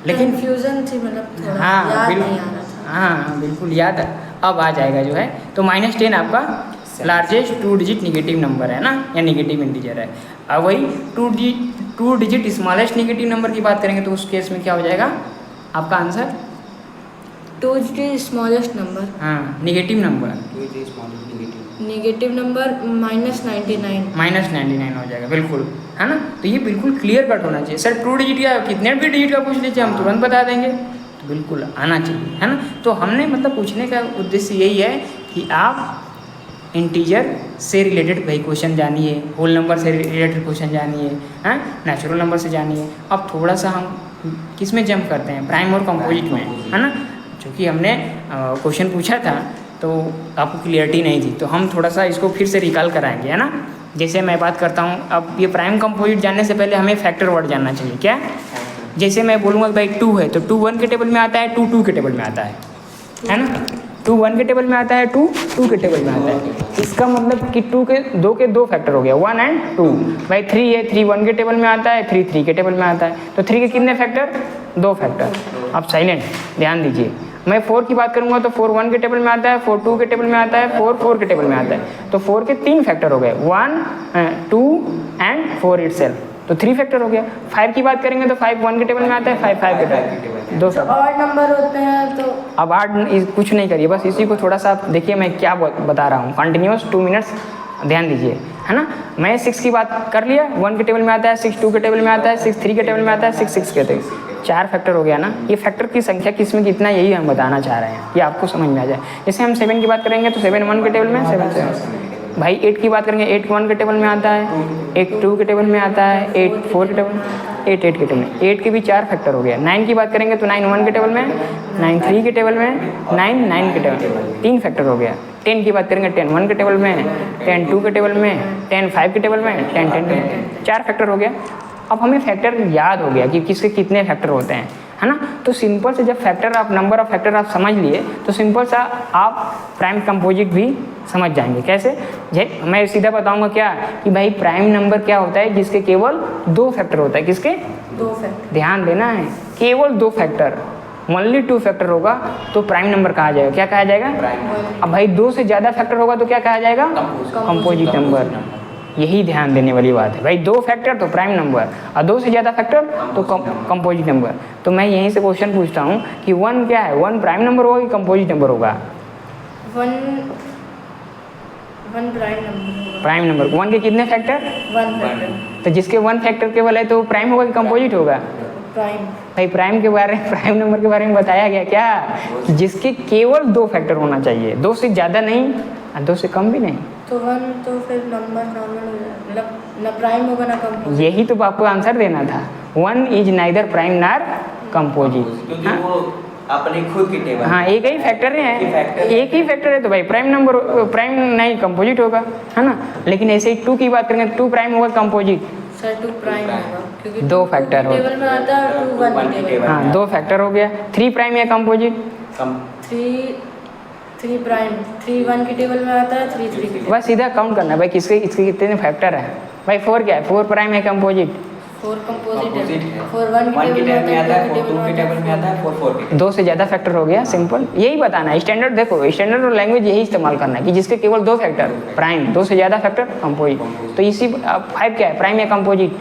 लेकिन कंफ्यूजन थी, मतलब थोड़ा हाँ, याद बिल्कुल, नहीं आ रहा था। हाँ बिल्कुल याद अब आ जाएगा जो है। तो -10 आपका लार्जेस्ट 2 डिजिट नेगेटिव नंबर है ना, या नेगेटिव इंटीजर है। अब वही 2 डिजिट स्मॉलेस्ट नेगेटिव नंबर की बात करेंगे तो उस केस में क्या हो जाएगा आपका आंसर? 2 डिजिट स्मॉलेस्ट नंबर, हाँ, नेगेटिव नंबर, नेगेटिव नंबर -99 -99 हो जाएगा, बिल्कुल, है ना। तो ये बिल्कुल क्लियर कट होना चाहिए। सर 2 डिजिट या कितने भी डिजिट का पूछ लीजिए, हम तुरंत बता देंगे। तो बिल्कुल आना चाहिए, है ना। तो हमने मतलब पूछने का उद्देश्य यही है कि आप इंटीजर से रिलेटेड भाई क्वेश्चन जानिए, होल नंबर से रिलेटेड क्वेश्चन जानिए, हैं, नेचुरल नंबर से जानिए। अब थोड़ा सा हम किस में जंप करते हैं, प्राइम और कंपोजिट में, है ना। चूँकि हमने क्वेश्चन पूछा था तो आपको क्लियरिटी नहीं थी, तो हम थोड़ा सा इसको फिर से रिकॉल कराएंगे, है ना। जैसे मैं बात करता हूँ, अब ये प्राइम कंपोजिट जानने से पहले हमें फैक्टर वर्ड जानना चाहिए। क्या? जैसे मैं बोलूँगा भाई 2 है, तो 2 1 के टेबल में आता है, 2 2 के टेबल में आता है ना। 2 1 के टेबल में आता है, 2 2 के टेबल में आता है। इसका मतलब कि 2 के 2 फैक्टर हो गया, 1 एंड 2। भाई 3 है, 3 1 के टेबल में आता है, 3 3 के टेबल में आता है। तो 3 के कितने फैक्टर? 2 फैक्टर। अब साइलेंट ध्यान दीजिए। मैं 4 की बात करूंगा तो 4 1 के टेबल में आता है, 4 2 के टेबल में आता है, 4 4 के टेबल में आता है। तो 4 के 3 फैक्टर हो गए, 1 2 एंड 4 इटसेल्फ, तो 3 फैक्टर हो गया। 5 की बात करेंगे तो 5 1 के टेबल में आता है, 5 5 के टेबल में, 2 ऑड नंबर होते हैं। तो अब कुछ नहीं करिए, बस इसी को थोड़ा सा देखिए मैं क्या बता रहा हूँ। कंटिन्यूस 2 मिनट्स ध्यान दीजिए, है ना। मैं 6 की बात कर लिया, 1 के टेबल में आता है, 6 2 के टेबल में आता है, 6 3 के टेबल में आता है, 6 6 के टेबल, 4 फैक्टर हो गया ना। ये फैक्टर की संख्या किस में कितना, यही हम बताना चाह रहे हैं, ये आपको समझ में आ जाए। जैसे हम 7 की बात करेंगे तो 7 1 के टेबल में, 7 7। भाई 8 की बात करेंगे, 8 1 के टेबल में आता है, 8 2 के टेबल में आता है, 8 4 के टेबल में, 8 8 के टेबल में, 8 के भी 4 फैक्टर हो गया। 9 की बात करेंगे तो 9 1 के टेबल में, 9 3 के टेबल में, 9 9 के टेबल में, 3 फैक्टर हो गया। 10 की बात करेंगे 10 1 के टेबल में, 10 2 के टेबल में, 10 5 के टेबल में, 10 10 के, 4 फैक्टर हो गया। अब हमें फैक्टर याद हो गया कि किसके कितने फैक्टर होते हैं, है ना। तो सिंपल से जब फैक्टर आप नंबर ऑफ फैक्टर आप समझ लिए तो सिंपल सा आप प्राइम कंपोजिट भी समझ जाएंगे। कैसे? मैं सीधा बताऊंगा क्या कि भाई प्राइम नंबर क्या होता है जिसके केवल 2 फैक्टर होता है। किसके? 2 फैक्टर। ध्यान देना है, केवल 2 फैक्टर, ओनली 2 फैक्टर होगा तो प्राइम नंबर कहा जाएगा। क्या कहा जाएगा? अब भाई 2 से ज़्यादा फैक्टर होगा तो क्या कहा जाएगा? Composite number. यही ध्यान देने वाली बात है भाई। 2 फैक्टर तो प्राइम नंबर, और 2 से ज़्यादा फैक्टर तो कंपोजिट नंबर। तो मैं यहीं से क्वेश्चन पूछता हूँ कि 1 क्या है? 1 प्राइम नंबर होगा कि कंपोजिट नंबर होगा? 1 प्राइम नंबर। Prime number. 1 के कितने फैक्टर? 1 फैक्टर। तो जिसके 1 फैक्टर केवल है तो प्राइम होगा कि कंपोजिट होगा? प्राइम। भाई प्राइम के बारे में, प्राइम नंबर के बारे में बताया गया क्या कि जिसके केवल 2 फैक्टर होना चाहिए, 2 से ज़्यादा नहीं और 2 से कम भी नहीं। तो 1 तो फिर नंबर नॉर्मल हो जाएगा, मतलब ना प्राइम होगा ना कंपोजिट। यही तो आपको आंसर देना था। 1 इज नाइदर प्राइम नार कंपोजिट। क्योंकि वो अपने खुद की टेबल हाँ, एक ही फैक्टर है, एक ही फैक्टर है तो भाई प्राइम नंबर, प्राइम नहीं कंपोजिट होगा, है ना। लेकिन ऐसे ही 2 की बात करेंगे, 2 प्राइम होगा कंपोजिट। सर 2 प्राइम होगा क्योंकि 2 फैक्टर हो, टेबल में आता है, 2 1 की टेबल। हाँ 2 फैक्टर हो गया। 3 प्राइम है कंपोजिट। 3 प्राइम 3 1 की टेबल में आता है, 3 3 की टेबल। बस सीधा काउंट करना है भाई किसके इसके कितने फैक्टर है। भाई 4 क्या है, 4 प्राइम है कंपोजिट। 4 कंपोजिट है, है। 4 1 की टेबल में आता है, 4 2 की टेबल में आता है, 4 4 की 2 से ज़्यादा फैक्टर हो गया, सिंपल यही बताना है। स्टैंडर्ड देखो, स्टैंडर्ड और लैंग्वेज यही इस्तेमाल करना है कि जिसके केवल 2 फैक्टर प्राइम, 2 से ज़्यादा फैक्टर कंपोजिट। तो इसी 5 क्या है, प्राइम या कंपोजिट।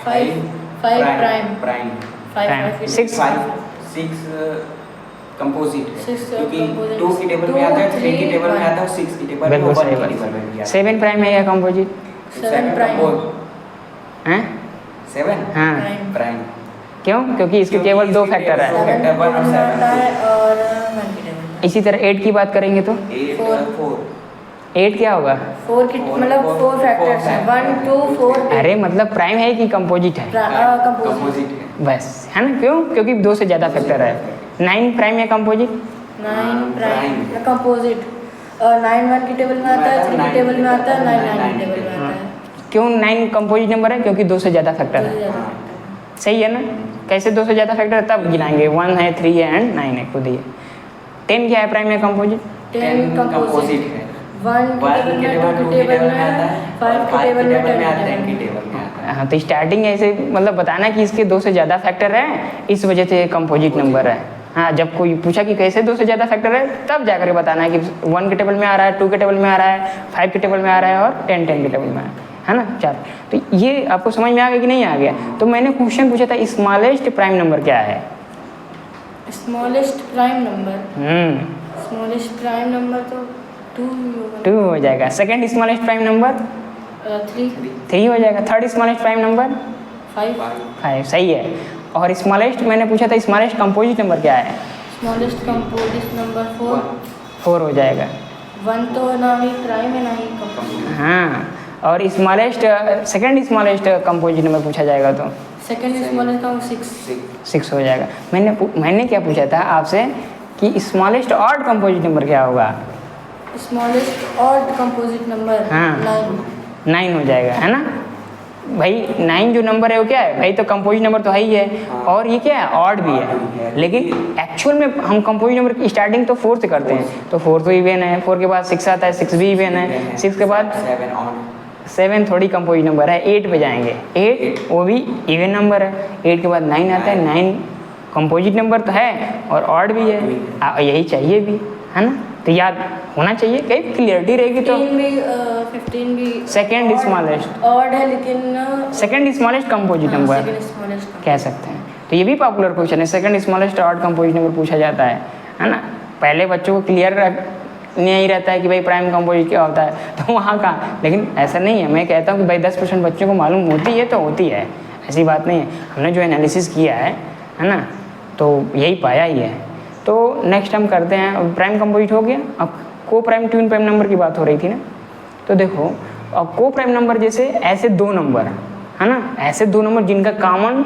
5 प्राइम प्राइम 5 6 6 कंपोजिट है, 6 क्योंकि composite, 2 की टेबल में आता है, 3 की टेबल में 1 आता है, 6 की टेबल में, बिल्कुल 1 सही की बात। टेबल में भी आता है। 7 प्राइम है या कंपोजिट। 7 प्राइम हैं। 7 हाँ प्राइम, क्यों, क्योंकि इसके केवल 2 फैक्टर है। 7 की टेबल में आता है और 1 की टेबल में। इसी तरह 8 की बात करेंगे तो 4 8 क्या होगा। 4 की मतलब 4 फैक्टर्स हैं, 1 2 4 अरे मतलब प्राइम है कि कंपोजिट है, कंपोजिट। कंपोजिट है। बस, है ना। क्यों, क्योंकि 2 से ज़्यादा फैक्टर है। 9 प्राइम है कंपोजिट। 9 प्राइम कंपोजिट, 9 1 की टेबल में आता है, 3 की टेबल में आता है, 9 9 की टेबल में आता है। क्यों 9 कंपोजिट नंबर है, क्योंकि 2 से ज़्यादा फैक्टर है। सही है ना। कैसे 2 से ज़्यादा फैक्टर है तब गिनाएंगे, 1 है, 3 है एंड 9 है, खुद ही है। 10 क्या है, प्राइम है कंपोजिट। 10 कंपोजिट है। 1 की टेबल में 2 की टेबल में आता है, 5 की टेबल में 10 की टेबल में आता है। हाँ, तो स्टार्टिंग ऐसे मतलब बताना कि इसके 2 से ज़्यादा फैक्टर है, इस वजह से कंपोजिट नंबर है। हाँ, जब कोई पूछा कि कैसे 2 से ज़्यादा फैक्टर है तब जाकर बताना है कि 1 के टेबल में आ रहा है, 2 के टेबल में आ रहा है, 5 के टेबल में आ रहा है और 10 10 के टेबल में है ना। चल, तो ये आपको समझ में आ गया कि नहीं आ गया। तो मैंने क्वेश्चन पूछा था स्मॉलेस्ट प्राइम नंबर क्या है। Smallest prime number, smallest prime number तो 2 होगा। 2 हो जाएगा। सेकंड स्मॉलेस्ट प्राइम नंबर 3 हो जाएगा। थर्ड स्मॉलेस्ट प्राइम नंबर 5 सही है। और स्मॉलेस्ट मैंने पूछा था स्मॉलेस्ट कंपोजिट नंबर क्या है। स्मॉलेस्ट कंपोजिट नंबर 4 हो जाएगा। 1 तो ना ही प्राइम है ना ही कंपोजिट। हाँ, और smallest second smallest composite number पूछा जाएगा तो सेकंड स्मॉलेस्ट का 6 हो जाएगा। मैंने क्या पूछा था आपसे कि स्मॉलेस्ट ऑड कंपोजिट नंबर क्या होगा। स्मॉलेस्ट ऑड कंपोजिट नंबर हाँ 9 हो जाएगा, है ना भाई। 9 जो नंबर है वो क्या है भाई, तो कंपोजिट नंबर तो है ही है। और ये क्या है, ऑड भी है। लेकिन एक्चुअल में हम कंपोजिट नंबर की स्टार्टिंग तो 4 से करते हैं, तो 4 तो इवन है, 4 के बाद 6 आता है, 6 भी इवन है, 6 के बाद 7 थोड़ी कंपोजिट नंबर है, 8 पे जाएंगे, 8 वो भी इवन नंबर है, 8 के बाद 9 आता है, 9 कंपोजिट नंबर तो है और ऑड भी है, यही चाहिए भी, है ना। तो याद होना चाहिए, कहीं क्लियरिटी रहेगी तो। 15 भी सेकेंड स्मॉलेस्ट ऑड है, लेकिन सेकेंड स्मॉलेस्ट कंपोजिट नंबर कह सकते हैं। तो ये भी पॉपुलर क्वेश्चन है, second smallest odd composite number पूछा जाता है ना। पहले बच्चों को क्लियर नहीं रहता है कि भाई प्राइम कंपोजिट क्या होता है, तो वहाँ का, लेकिन ऐसा नहीं है। मैं कहता हूँ कि भाई 10% बच्चों को मालूम होती है तो होती है, ऐसी बात नहीं है। हमने जो एनालिसिस किया है ना, तो यही पाया ही है। तो नेक्स्ट हम करते हैं, अब प्राइम कंपोजिट हो गया। अब को प्राइम ट्विन प्राइम नंबर की बात हो रही थी ना, तो देखो अब को प्राइम नंबर जैसे ऐसे 2 नंबर है ना, ऐसे 2 नंबर जिनका कॉमन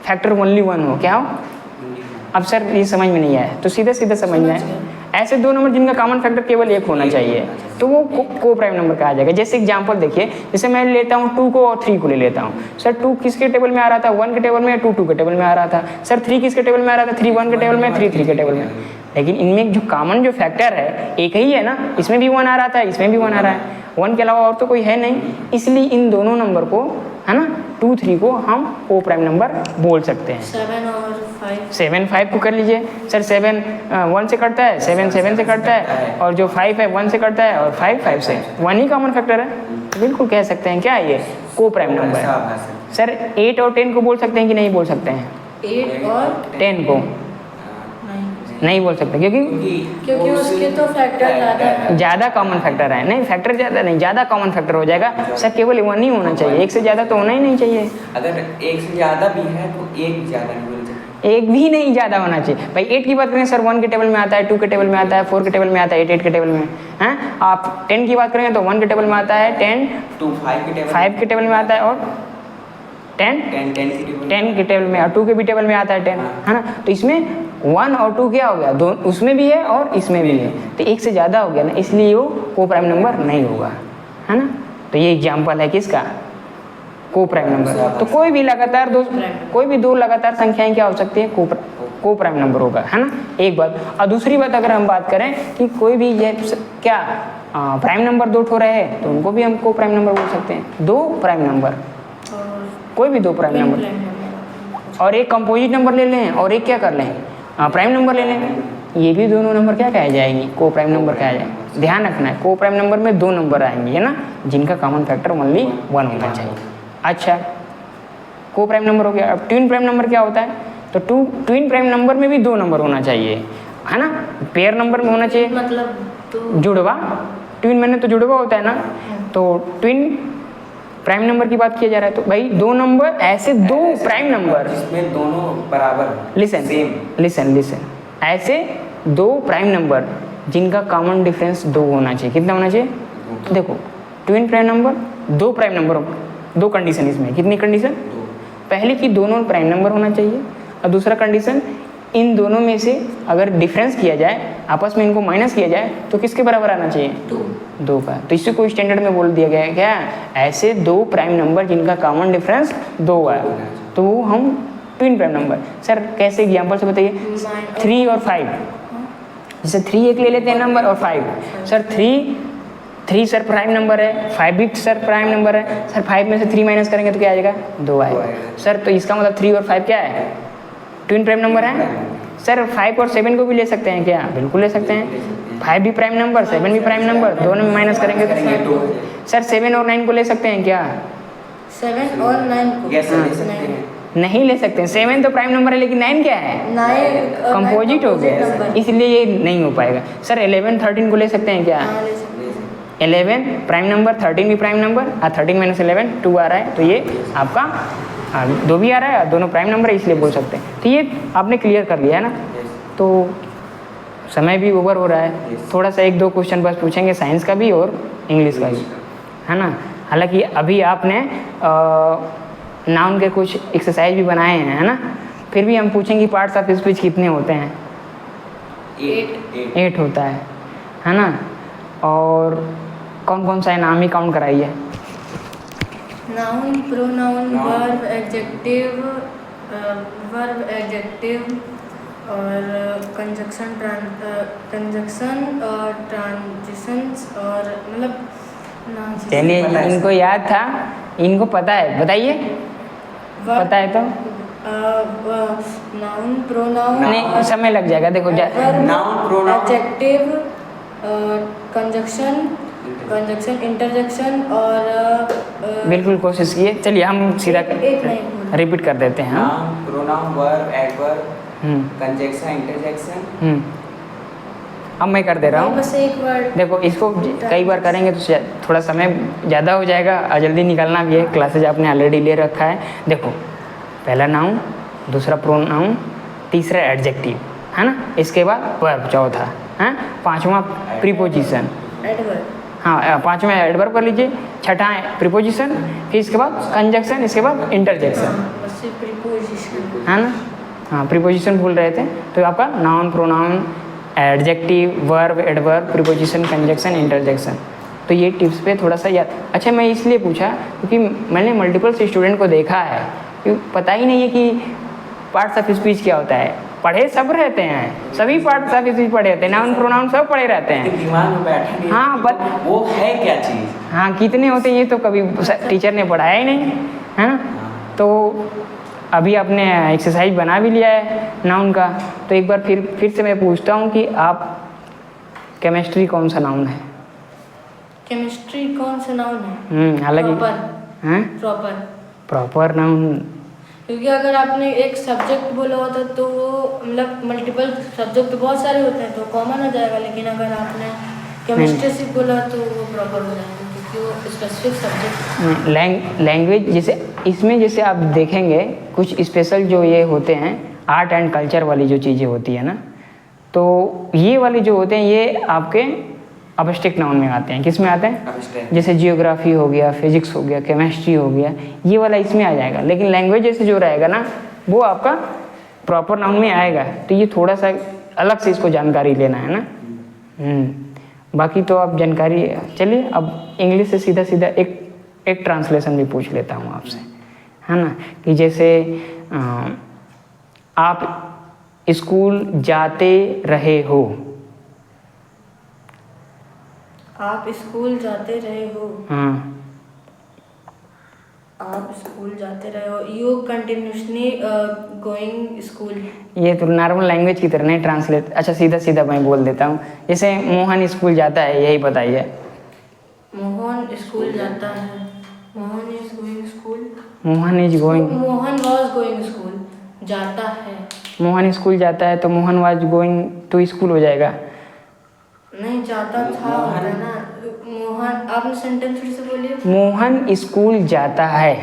फैक्टर ओनली 1 हो, क्या हो। अब सर ये समझ में नहीं आया तो सीधा सीधा समझ में आए, ऐसे 2 नंबर जिनका कॉमन फैक्टर केवल 1 होना चाहिए, तो वो को प्राइम नंबर कहा जाएगा। जैसे एग्जांपल देखिए, जैसे मैं लेता हूँ 2 को और 3 को ले लेता हूँ। सर 2 किसके टेबल में आ रहा था, 1 के टेबल में, या 2 2 के टेबल में आ रहा था। सर 3 किसके टेबल में आ रहा था, 3 1 के टेबल में, 3 3 के टेबल में। लेकिन इनमें जो कॉमन जो फैक्टर है एक ही है ना, इसमें भी 1 आ रहा था, इसमें भी 1 आ रहा है, 1 के अलावा और तो कोई है नहीं। इसलिए इन दोनों नंबर को, है ना, 2 3 को हम को प्राइम नंबर बोल सकते हैं। 7 और 5 7 5 को कर लीजिए। सर 7 1 से कटता है, 7 7 से कटता है, और जो 5 है 1 से कटता है, और 5 5 से, 1 ही कॉमन फैक्टर है, तो बिल्कुल कह सकते हैं क्या ये को प्राइम नंबर है। सर 8 और 10 को बोल सकते हैं कि नहीं बोल सकते हैं, 8 और 10 को नहीं बोल सकते क्योंकि क्योंकि उसके तो फैक्टर ज़्यादा है। ज़्यादा कॉमन फैक्टर है। नहीं फैक्टर ज़्यादा नहीं, ज़्यादा कॉमन फैक्टर हो जाएगा सर। केवल 1 ही होना चाहिए, एक से ज़्यादा तो होना ही नहीं चाहिए। अगर एक से ज़्यादा भी है तो एक ज़्यादा नहीं होना चाहिए। एक भी नहीं ज़्यादा होना चाहिए भाई। 8 की बात करें सर 1 के टेबल में आता है, 2 के टेबल में आता है, 4 के टेबल में आता है, 8 के टेबल में हैं। आप 10 की बात करेंगे तो 1 के टेबल में आता है 10, 2 5 के टेबल 5 के टेबल में आता है और 10 10 के टेबल में और 2 के भी टेबल में आता है 10, है ना। तो इसमें 1 और 2 क्या हो गया, दो उसमें भी है और इसमें भी है, तो एक से ज़्यादा हो गया ना, इसलिए वो को प्राइम नंबर नहीं होगा, है ना। तो ये एग्जाम्पल है किसका, को प्राइम नंबर। तो कोई भी दो लगातार संख्याएं क्या हो सकती है, को प्राइम नंबर होगा, है ना। एक बात। और दूसरी बात अगर हम बात करें कि कोई भी ये क्या प्राइम नंबर 2 ठो रहे तो उनको भी हम को प्राइम नंबर बोल सकते हैं। 2 प्राइम नंबर, कोई भी 2 प्राइम नंबर और एक कंपोजिट नंबर ले लें और एक क्या कर लें, प्राइम नंबर ले लें, ये भी दोनों नंबर क्या कहे जाएंगी, को प्राइम नंबर कहा जाएगा। ध्यान रखना है को प्राइम नंबर में 2 नंबर आएंगे, है ना, जिनका कॉमन फैक्टर ओनली 1 होना चाहिए। अच्छा, को प्राइम नंबर हो गया। अब ट्विन प्राइम नंबर क्या होता है, तो ट्विन प्राइम नंबर में भी 2 नंबर होना चाहिए, है ना। पेयर नंबर में होना चाहिए, मतलब तो जुड़वा, ट्विन मैंने तो जुड़वा होता है ना। तो ट्विन प्राइम नंबर की बात किया जा रहा है तो भाई 2 नंबर ऐसे 2 प्राइम नंबर जिसमें दोनों बराबर लिसन ऐसे 2 प्राइम नंबर जिनका कॉमन डिफरेंस 2 होना चाहिए। कितना होना चाहिए, तो देखो twin prime number 2 prime number, 2 condition इसमें, कितनी कंडीशन, पहले की दोनों प्राइम नंबर होना चाहिए और दूसरा कंडीशन इन दोनों में से अगर डिफरेंस किया जाए, आपस में इनको माइनस किया जाए तो किसके बराबर आना चाहिए, 2 का। तो इसी को स्टैंडर्ड में बोल दिया गया है क्या, ऐसे 2 प्राइम नंबर जिनका कॉमन डिफरेंस 2 है तो वो हम ट्विन प्राइम नंबर। सर कैसे एग्जाम्पल से बताइए, 3 और 5, जैसे 3 एक ले लेते हैं नंबर और 5। सर 3 सर प्राइम नंबर है, 5 भी सर प्राइम नंबर है। सर 5 में से 3 माइनस करेंगे तो क्या आ जाएगा, 2 आएगा। सर तो इसका मतलब 3 और 5 क्या है, ट्विन प्राइम नंबर है। सर 5 और 7 को भी ले सकते हैं क्या, बिल्कुल ले सकते हैं। 5 भी प्राइम नंबर, 7 भी प्राइम नंबर, दोनों में माइनस करेंगे तो सर 7 और 9 को ले सकते हैं क्या, 7 और 9 को नहीं ले सकते हैं। 7 तो प्राइम नंबर है लेकिन 9 क्या है, 9 कंपोजिट हो गया, इसलिए ये नहीं हो पाएगा। सर 11 13 को ले सकते हैं क्या, 11 प्राइम नंबर, 13 भी प्राइम नंबर, 13 माइनस 11 2 आ रहा है, तो ये आपका 2 भी आ रहा है, दोनों प्राइम नंबर है इसलिए बोल सकते हैं। तो ये आपने क्लियर कर लिया है ना। तो समय भी ओवर हो रहा है, थोड़ा सा 1-2 क्वेश्चन बस पूछेंगे साइंस का भी और इंग्लिश का भी, है ना। हालांकि अभी आपने नाउन के कुछ एक्सरसाइज भी बनाए हैं, है ना, फिर भी हम पूछेंगे पार्ट्स ऑफ स्पीच कितने होते हैं, 8 होता है ना। और कौन कौन सा है नाम ही काउंट कराइए। नाउन, प्रोनाउन, वर्ब, एडजेक्टिव और कंजक्शन और ट्रांजिशंस और मतलब चलिए इनको याद था, इनको पता है, बताइए पता है तो। नाउन, प्रोनाउन, नहीं समय लग जाएगा, देखो noun, pronoun, adjective, conjunction, interjection और बिल्कुल कोशिश किए। चलिए हम सीधा एक नहीं रिपीट कर देते हैं। Noun, pronoun, verb, adverb, conjunction, interjection. अब मैं कर दे रहा हूँ, बस एक वर्ड। देखो इसको कई बार करेंगे तो थोड़ा समय ज़्यादा हो जाएगा और जल्दी निकलना भी है, क्लासेज आपने ऑलरेडी ले रखा है। देखो पहला नाउन, दूसरा प्रोनाउन, तीसरा एडजेक्टिव, है ना, इसके बाद वर्ब चौथा, है पांचवा प्रीपोजिशन, एडवर्ब, हाँ पांचवा एडवर्ब कर लीजिए, छठा प्रीपोजिशन, फिर इसके बाद कंजक्शन, इसके बाद इंटरजेक्शन, बस प्रीपोजिशन, है ना। हाँ प्रीपोजिशन भूल रहे थे, तो आपका noun, pronoun, adjective, verb, adverb, preposition, conjunction, interjection. तो ये टिप्स पे थोड़ा सा याद। अच्छा मैं इसलिए पूछा क्योंकि मैंने मल्टीपल स्टूडेंट को देखा है कि पता ही नहीं है कि पार्ट्स ऑफ स्पीच क्या होता है। पढ़े सब रहते हैं, सभी पार्ट्स ऑफ स्पीच पढ़े रहते हैं, नाउन प्रोनाउन सब पढ़े रहते हैं, दिमाग में बैठा नहीं, हाँ बट वो है क्या चीज़, हाँ कितने होते हैं ये तो कभी टीचर ने पढ़ाया ही नहीं, है ना। तो अभी आपने एक्सरसाइज बना भी लिया है नाउन का, तो एक बार फिर से मैं पूछता हूँ कि आप केमिस्ट्री कौन सा नाउन है, केमिस्ट्री कौन सा नाउन है, हालांकि प्रॉपर प्रॉपर नाउन क्योंकि अगर आपने एक सब्जेक्ट बोला होता तो वो मतलब मल्टीपल सब्जेक्ट तो बहुत सारे होते हैं तो कॉमन हो जाएगा, लेकिन अगर आपने केमिस्ट्री से बोला तो वो प्रॉपर हो जाएगा क्योंकि वो स्पेसिफिक सब्जेक्ट। लैंग्वेज जैसे इसमें जैसे आप देखेंगे कुछ स्पेशल जो ये होते हैं आर्ट एंड कल्चर वाली जो चीज़ें होती है ना, तो ये वाली जो होते हैं ये आपके अब्स्ट्रैक्ट नाउन में आते हैं। किस में आते हैं? जैसे जियोग्राफी हो गया, फिजिक्स हो गया, केमिस्ट्री हो गया, ये वाला इसमें आ जाएगा। लेकिन लैंग्वेज जैसे जो रहेगा ना वो आपका प्रॉपर नाउन में आएगा। तो ये थोड़ा सा अलग से इसको जानकारी लेना है ना। बाकी तो आप जानकारी, चलिए अब इंग्लिश से सीधा सीधा एक ट्रांसलेशन भी पूछ लेता हूँ आपसे, है ना। कि जैसे आप स्कूल जाते रहे हो। आप स्कूल जाते रहे हो। हाँ, आप स्कूल जाते रहे हो। You continuously going school. ये तो नॉर्मल लैंग्वेज की तरह नहीं ट्रांसलेट। अच्छा सीधा सीधा मैं बोल देता हूँ, जैसे मोहन स्कूल जाता है, यही बताइए। मोहन स्कूल जाता है। Mohan is going school. Mohan is going. Mohan was going school. जाता है। मोहन स्कूल जाता है तो Mohan was going to school हो जाएगा। नहीं, जाता था होता है ना। मोहन, आपने सेंटेंस फिर से बोलिए। मोहन स्कूल जाता है।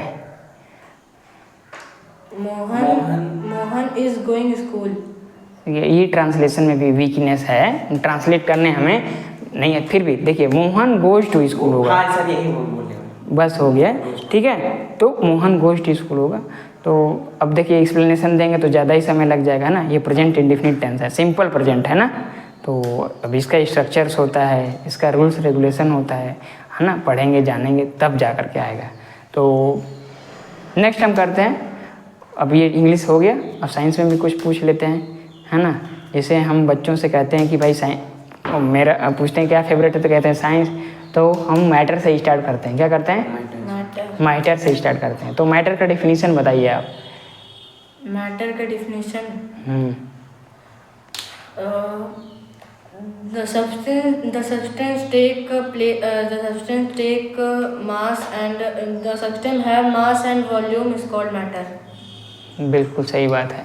Mohan is going school. ये ट्रांसलेशन में भी वीकनेस है, ट्रांसलेट करने हमें नहीं है। फिर भी देखिए मोहन गोज टू स्कूल होगा। हाँ सर यही बोल बस हो गया, ठीक है। तो मोहन गोज टू स्कूल होगा। तो अब देखिए एक्सप्लेनेशन देंगे तो ज़्यादा ही समय लग जाएगा ना। ये प्रेजेंट इंडेफिनिट टेंस है, सिंपल प्रेजेंट है ना। तो अब इसका स्ट्रक्चर्स होता है, इसका रूल्स रेगुलेशन होता है ना। पढ़ेंगे जानेंगे तब जा कर के आएगा। तो नेक्स्ट हम करते हैं। अब ये इंग्लिश हो गया, अब साइंस में भी कुछ पूछ लेते हैं, है ना। जैसे हम बच्चों से कहते हैं कि भाई साइंस, मेरा पूछते हैं क्या फेवरेट है तो कहते हैं साइंस। तो हम मैटर से स्टार्ट करते हैं। क्या करते हैं? मैटर से स्टार्ट करते हैं। तो मैटर का डिफिनीशन बताइए आप। मैटर का definition, the substance take mass and the substance have mass and volume is called matter. बिल्कुल सही बात है,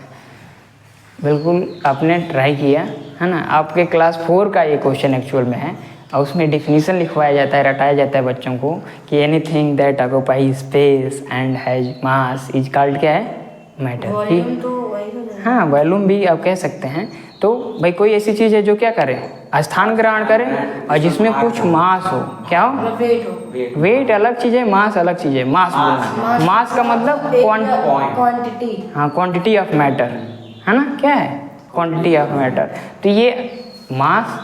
बिल्कुल आपने ट्राई किया है ना। आपके क्लास 4 का ये क्वेश्चन एक्चुअल में है और उसमें डिफिनीशन लिखवाया जाता है, रटाया जाता है बच्चों को कि anything that occupy space and has mass is called क्या है? मैटर। वॉल्यूम तो वही हो जाएगा। हाँ, वॉल्यूम भी आप कह सकते हैं। तो भाई कोई ऐसी चीज़ है जो क्या करे? स्थान ग्रहण करे और जिसमें कुछ मास हो। क्या हो? वेट हो। वेट अलग चीज़ है, मास अलग चीज़ है। मास मास का मतलब क्वांटिटी। हाँ, क्वांटिटी ऑफ मैटर, है ना। क्या है? Quantity of matter. तो ये मास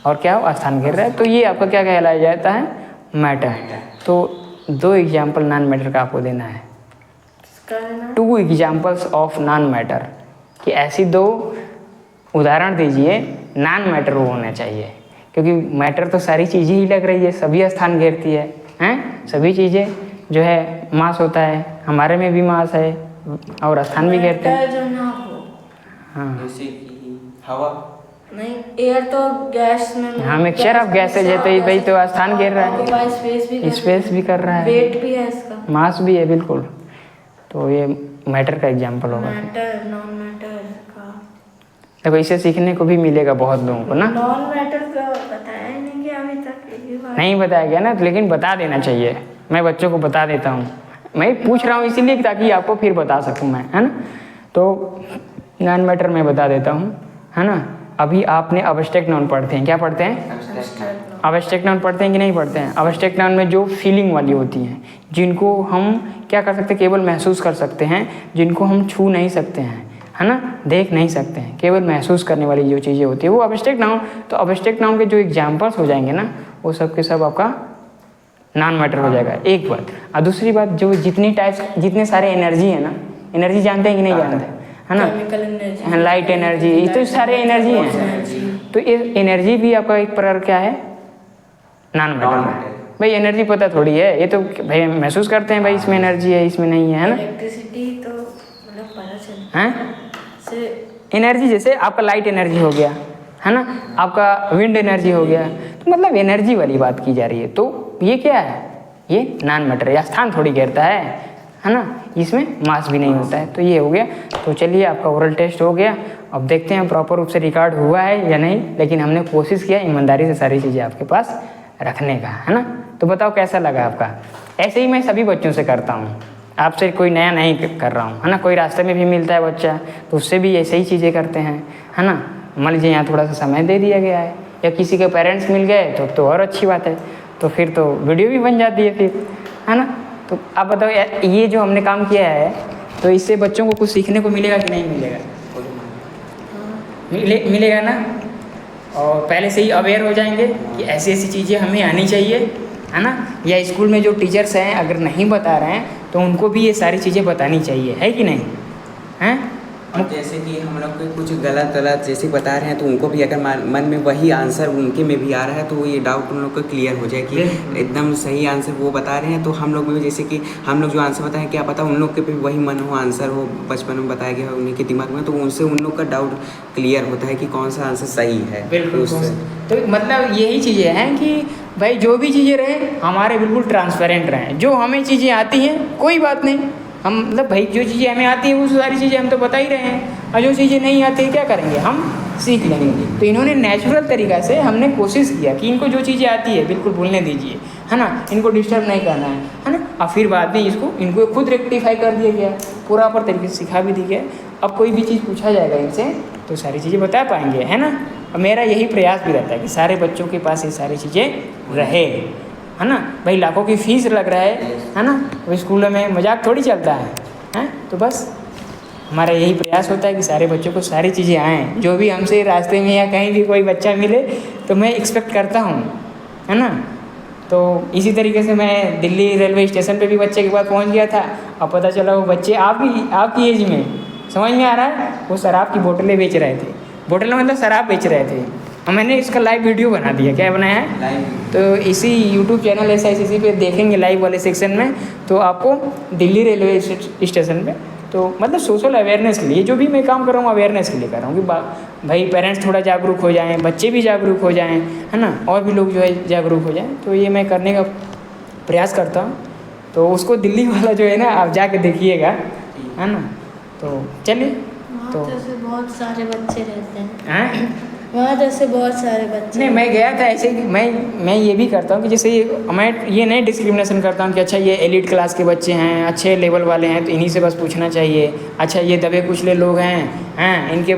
और क्या हो? स्थान घेर रहा है। तो ये आपका क्या कहलाया जाता है? मैटर। तो 2 एग्जाम्पल नॉन मैटर का आपको देना है। 2 एग्जाम्पल्स ऑफ नॉन मैटर, कि ऐसी 2 उदाहरण दीजिए नॉन मैटर होना चाहिए। क्योंकि मैटर तो सारी चीज़ें ही लग रही है, सभी स्थान घेरती है, हैं? सभी चीज़ें जो है मास होता है, हमारे में भी मास है और स्थान भी घेरते हैं। जो ना हो, हाँ, जैसे कि हवा नहीं, एयर तो गैस में। हाँ, मिक्सचर ऑफ गैसेज है तो भाई तो स्थान घेर रहा है, स्पेस भी कर रहा है, वेट भी है इसका, मास भी है। बिल्कुल। तो ये मैटर का एग्जाम्पल होगा। मैटर नॉन मैटर का। देखो इसे सीखने को भी मिलेगा बहुत लोगों को ना। नॉन मैटर तो बताया ही नहीं कि अभी तक। नहीं बताया गया ना, लेकिन बता देना चाहिए। मैं बच्चों को बता देता हूँ, मैं पूछ रहा हूँ इसीलिए ताकि आपको फिर बता सकूँ मैं, है ना। तो नॉन मैटर मैं बता देता हूँ, है ना। अभी आपने अब्स्ट्रैक्ट नाउन पढ़ते हैं। क्या पढ़ते हैं? अब्स्ट्रैक्ट नाउन पढ़ते हैं कि नहीं पढ़ते हैं? अब्स्ट्रैक्ट नाउन में जो फीलिंग वाली होती हैं, जिनको हम क्या कर सकते हैं? केवल महसूस कर सकते हैं, जिनको हम छू नहीं सकते हैं, है ना, देख नहीं सकते हैं, केवल महसूस करने वाली जो चीज़ें होती है वो अब्स्ट्रैक्ट नाउन। तो अब्स्ट्रैक्ट नाउन के जो एग्जाम्पल्स हो जाएंगे ना, वो सब के सब आपका नॉन मैटर हो जाएगा। एक बात। और दूसरी बात, जो जितने सारे एनर्जी है ना, एनर्जी जानते हैं कि नहीं जानते, है ना। केमिकल एनर्जी, लाइट एनर्जी, ये तो सारे एनर्जी हैं। तो ये एनर्जी भी आपका एक प्रकार क्या है? Non matter. भाई एनर्जी पता थोड़ी है, ये तो भाई महसूस करते हैं भाई इसमें एनर्जी है, इसमें नहीं है, है ना। इलेक्ट्रिसिटी तो मतलब पता चलता हैं? से एनर्जी जैसे आपका लाइट एनर्जी हो गया, है ना, आपका विंड एनर्जी हो गया। तो मतलब एनर्जी वाली बात की जा रही है। तो ये क्या है? ये नॉन मैटर है, स्थान थोड़ी घेरता है है ना, इसमें मास भी नहीं होता है। तो ये हो गया। तो चलिए आपका ओरल टेस्ट हो गया। अब देखते हैं प्रॉपर रूप से रिकॉर्ड हुआ है या नहीं, लेकिन हमने कोशिश किया ईमानदारी से सारी चीज़ें आपके पास रखने का, है ना। तो बताओ कैसा लगा आपका। ऐसे ही मैं सभी बच्चों से करता हूँ, आपसे कोई नया नहीं कर रहा हूँ, है ना। कोई रास्ते में भी मिलता है बच्चा तो उससे भी ऐसे ही चीज़ें करते हैं, है ना। मान लीजिए यहाँ थोड़ा सा समय दे दिया गया है या किसी के पेरेंट्स मिल गए तो और अच्छी बात है, तो फिर तो वीडियो भी बन जाती है फिर, है ना। तो आप बताओ ये जो हमने काम किया है तो इससे बच्चों को कुछ सीखने को मिलेगा कि नहीं मिलेगा। मिलेगा ना। और पहले से ही अवेयर हो जाएंगे कि ऐसी ऐसी चीज़ें हमें आनी चाहिए, है ना। या स्कूल में जो टीचर्स हैं अगर नहीं बता रहे हैं तो उनको भी ये सारी चीज़ें बतानी चाहिए, है कि नहीं, हैं। और जैसे कि हम लोग को कुछ गलत जैसे बता रहे हैं तो उनको भी अगर मन में वही आंसर उनके में भी आ रहा है तो ये डाउट उन लोग को क्लियर हो जाए कि एकदम सही आंसर वो बता रहे हैं। तो हम लोग में भी जैसे कि हम लोग जो आंसर बताएं क्या पता उन लोग के भी वही मन हो, आंसर हो, बचपन में बताया गया हो उन्हीं के दिमाग में, तो उनसे उन लोग का डाउट क्लियर होता है कि कौन सा आंसर सही है। बिल्कुल। तो मतलब यही चीज़ें हैं कि भाई जो भी चीज़ें रहे हमारे बिल्कुल ट्रांसपेरेंट रहें। जो हमें चीज़ें आती हैं कोई बात नहीं, हम मतलब भाई जो चीज़ें हमें आती हैं वो सारी चीज़ें हम तो बता ही रहे हैं, और जो चीज़ें नहीं आती है क्या करेंगे, हम सीख लेंगे। तो इन्होंने नेचुरल तरीक़ा से हमने कोशिश किया कि इनको जो चीज़ें आती है बिल्कुल भूलने दीजिए, है ना, इनको डिस्टर्ब नहीं करना है ना। और फिर बाद में इनको खुद रेक्टिफाई कर दिया गया, पूरा पर तरीके से सिखा भी दी गया। अब कोई भी चीज़ पूछा जाएगा इनसे तो सारी चीज़ें बता पाएंगे, है ना। और मेरा यही प्रयास भी रहता है कि सारे बच्चों के पास ये सारी चीज़ें रहे, है ना। भाई लाखों की फीस लग रहा है ना, वो स्कूलों में मजाक थोड़ी चलता है, हैं। तो बस हमारा यही प्रयास होता है कि सारे बच्चों को सारी चीज़ें आएँ। जो भी हमसे रास्ते में या कहीं भी कोई बच्चा मिले तो मैं एक्सपेक्ट करता हूँ, है ना। तो इसी तरीके से मैं दिल्ली रेलवे स्टेशन पे भी बच्चे के पास पहुँच गया था, और पता चला वो बच्चे आपकी एज में, समझ में आ रहा है, वो शराब की बोतलें बेच रहे थे। बोतलें मतलब शराब बेच रहे थे, और मैंने इसका लाइव वीडियो बना दिया। क्या बनाया है, तो इसी यूट्यूब चैनल SICC पे देखेंगे लाइव वाले सेक्शन में, तो आपको दिल्ली रेलवे स्टेशन पे, तो मतलब सोशल अवेयरनेस के लिए जो भी मैं काम कर रहा हूँ अवेयरनेस के लिए कर रहा हूँ कि भाई पेरेंट्स थोड़ा जागरूक हो जाएं, बच्चे भी जागरूक हो जाएं, है ना, और भी लोग जो है जागरूक हो जाएं। तो ये मैं करने का प्रयास करता हूँ। तो उसको दिल्ली वाला जो है ना आप जाके देखिएगा, है ना। तो चलिए, तो बहुत सारे बच्चे रहते हैं, हैं वहाँ जैसे बहुत सारे बच्चे। नहीं, मैं गया था ऐसे कि मैं ये भी करता हूँ कि जैसे मैं ये नहीं डिस्क्रिमिनेशन करता हूँ कि अच्छा ये एलिट क्लास के बच्चे हैं, अच्छे लेवल वाले हैं तो इन्हीं से बस पूछना चाहिए, अच्छा ये दबे कुचले लोग हैं इनके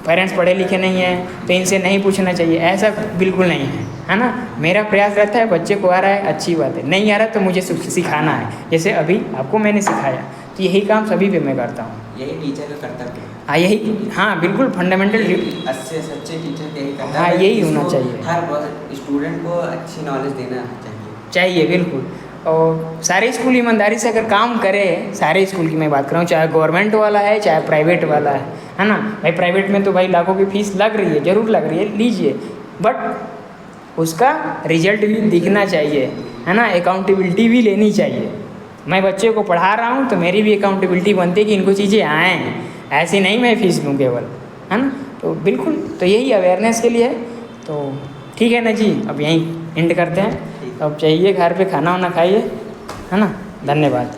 पेरेंट्स पढ़े लिखे नहीं हैं तो इनसे नहीं पूछना चाहिए, ऐसा बिल्कुल नहीं है ना। मेरा प्रयास रहता है बच्चे को आ रहा है अच्छी बात है, नहीं आ रहा तो मुझे सिखाना है। जैसे अभी आपको मैंने सिखाया तो यही काम सभी पे मैं करता हूँ, यही टीचर का कर्तव्य है। हाँ यही, हाँ बिल्कुल फंडामेंटल, अच्छे सच्चे टीचर यही करता हाँ है। यही होना चाहिए, हर स्टूडेंट को अच्छी नॉलेज देना चाहिए बिल्कुल। और सारे स्कूल ईमानदारी से अगर काम करें, सारे स्कूल की मैं बात कर रहा हूँ, चाहे गवर्नमेंट वाला है चाहे प्राइवेट वाला है ना। भाई प्राइवेट में तो भाई लाखों की फीस लग रही है, ज़रूर लग रही है, लीजिए, बट उसका रिजल्ट भी दिखना चाहिए, है ना, अकाउंटेबिलिटी भी लेनी चाहिए। मैं बच्चे को पढ़ा रहा हूँ तो मेरी भी अकाउंटेबिलिटी बनती है कि इनको चीज़ें आएँ, ऐसी नहीं मैं फीस लूँ केवल, है ना। तो बिल्कुल, तो यही अवेयरनेस के लिए है। तो ठीक है ना जी, अब यहीं एंड करते हैं। अब चाहिए घर पे खाना वाना खाइए, है ना। धन्यवाद।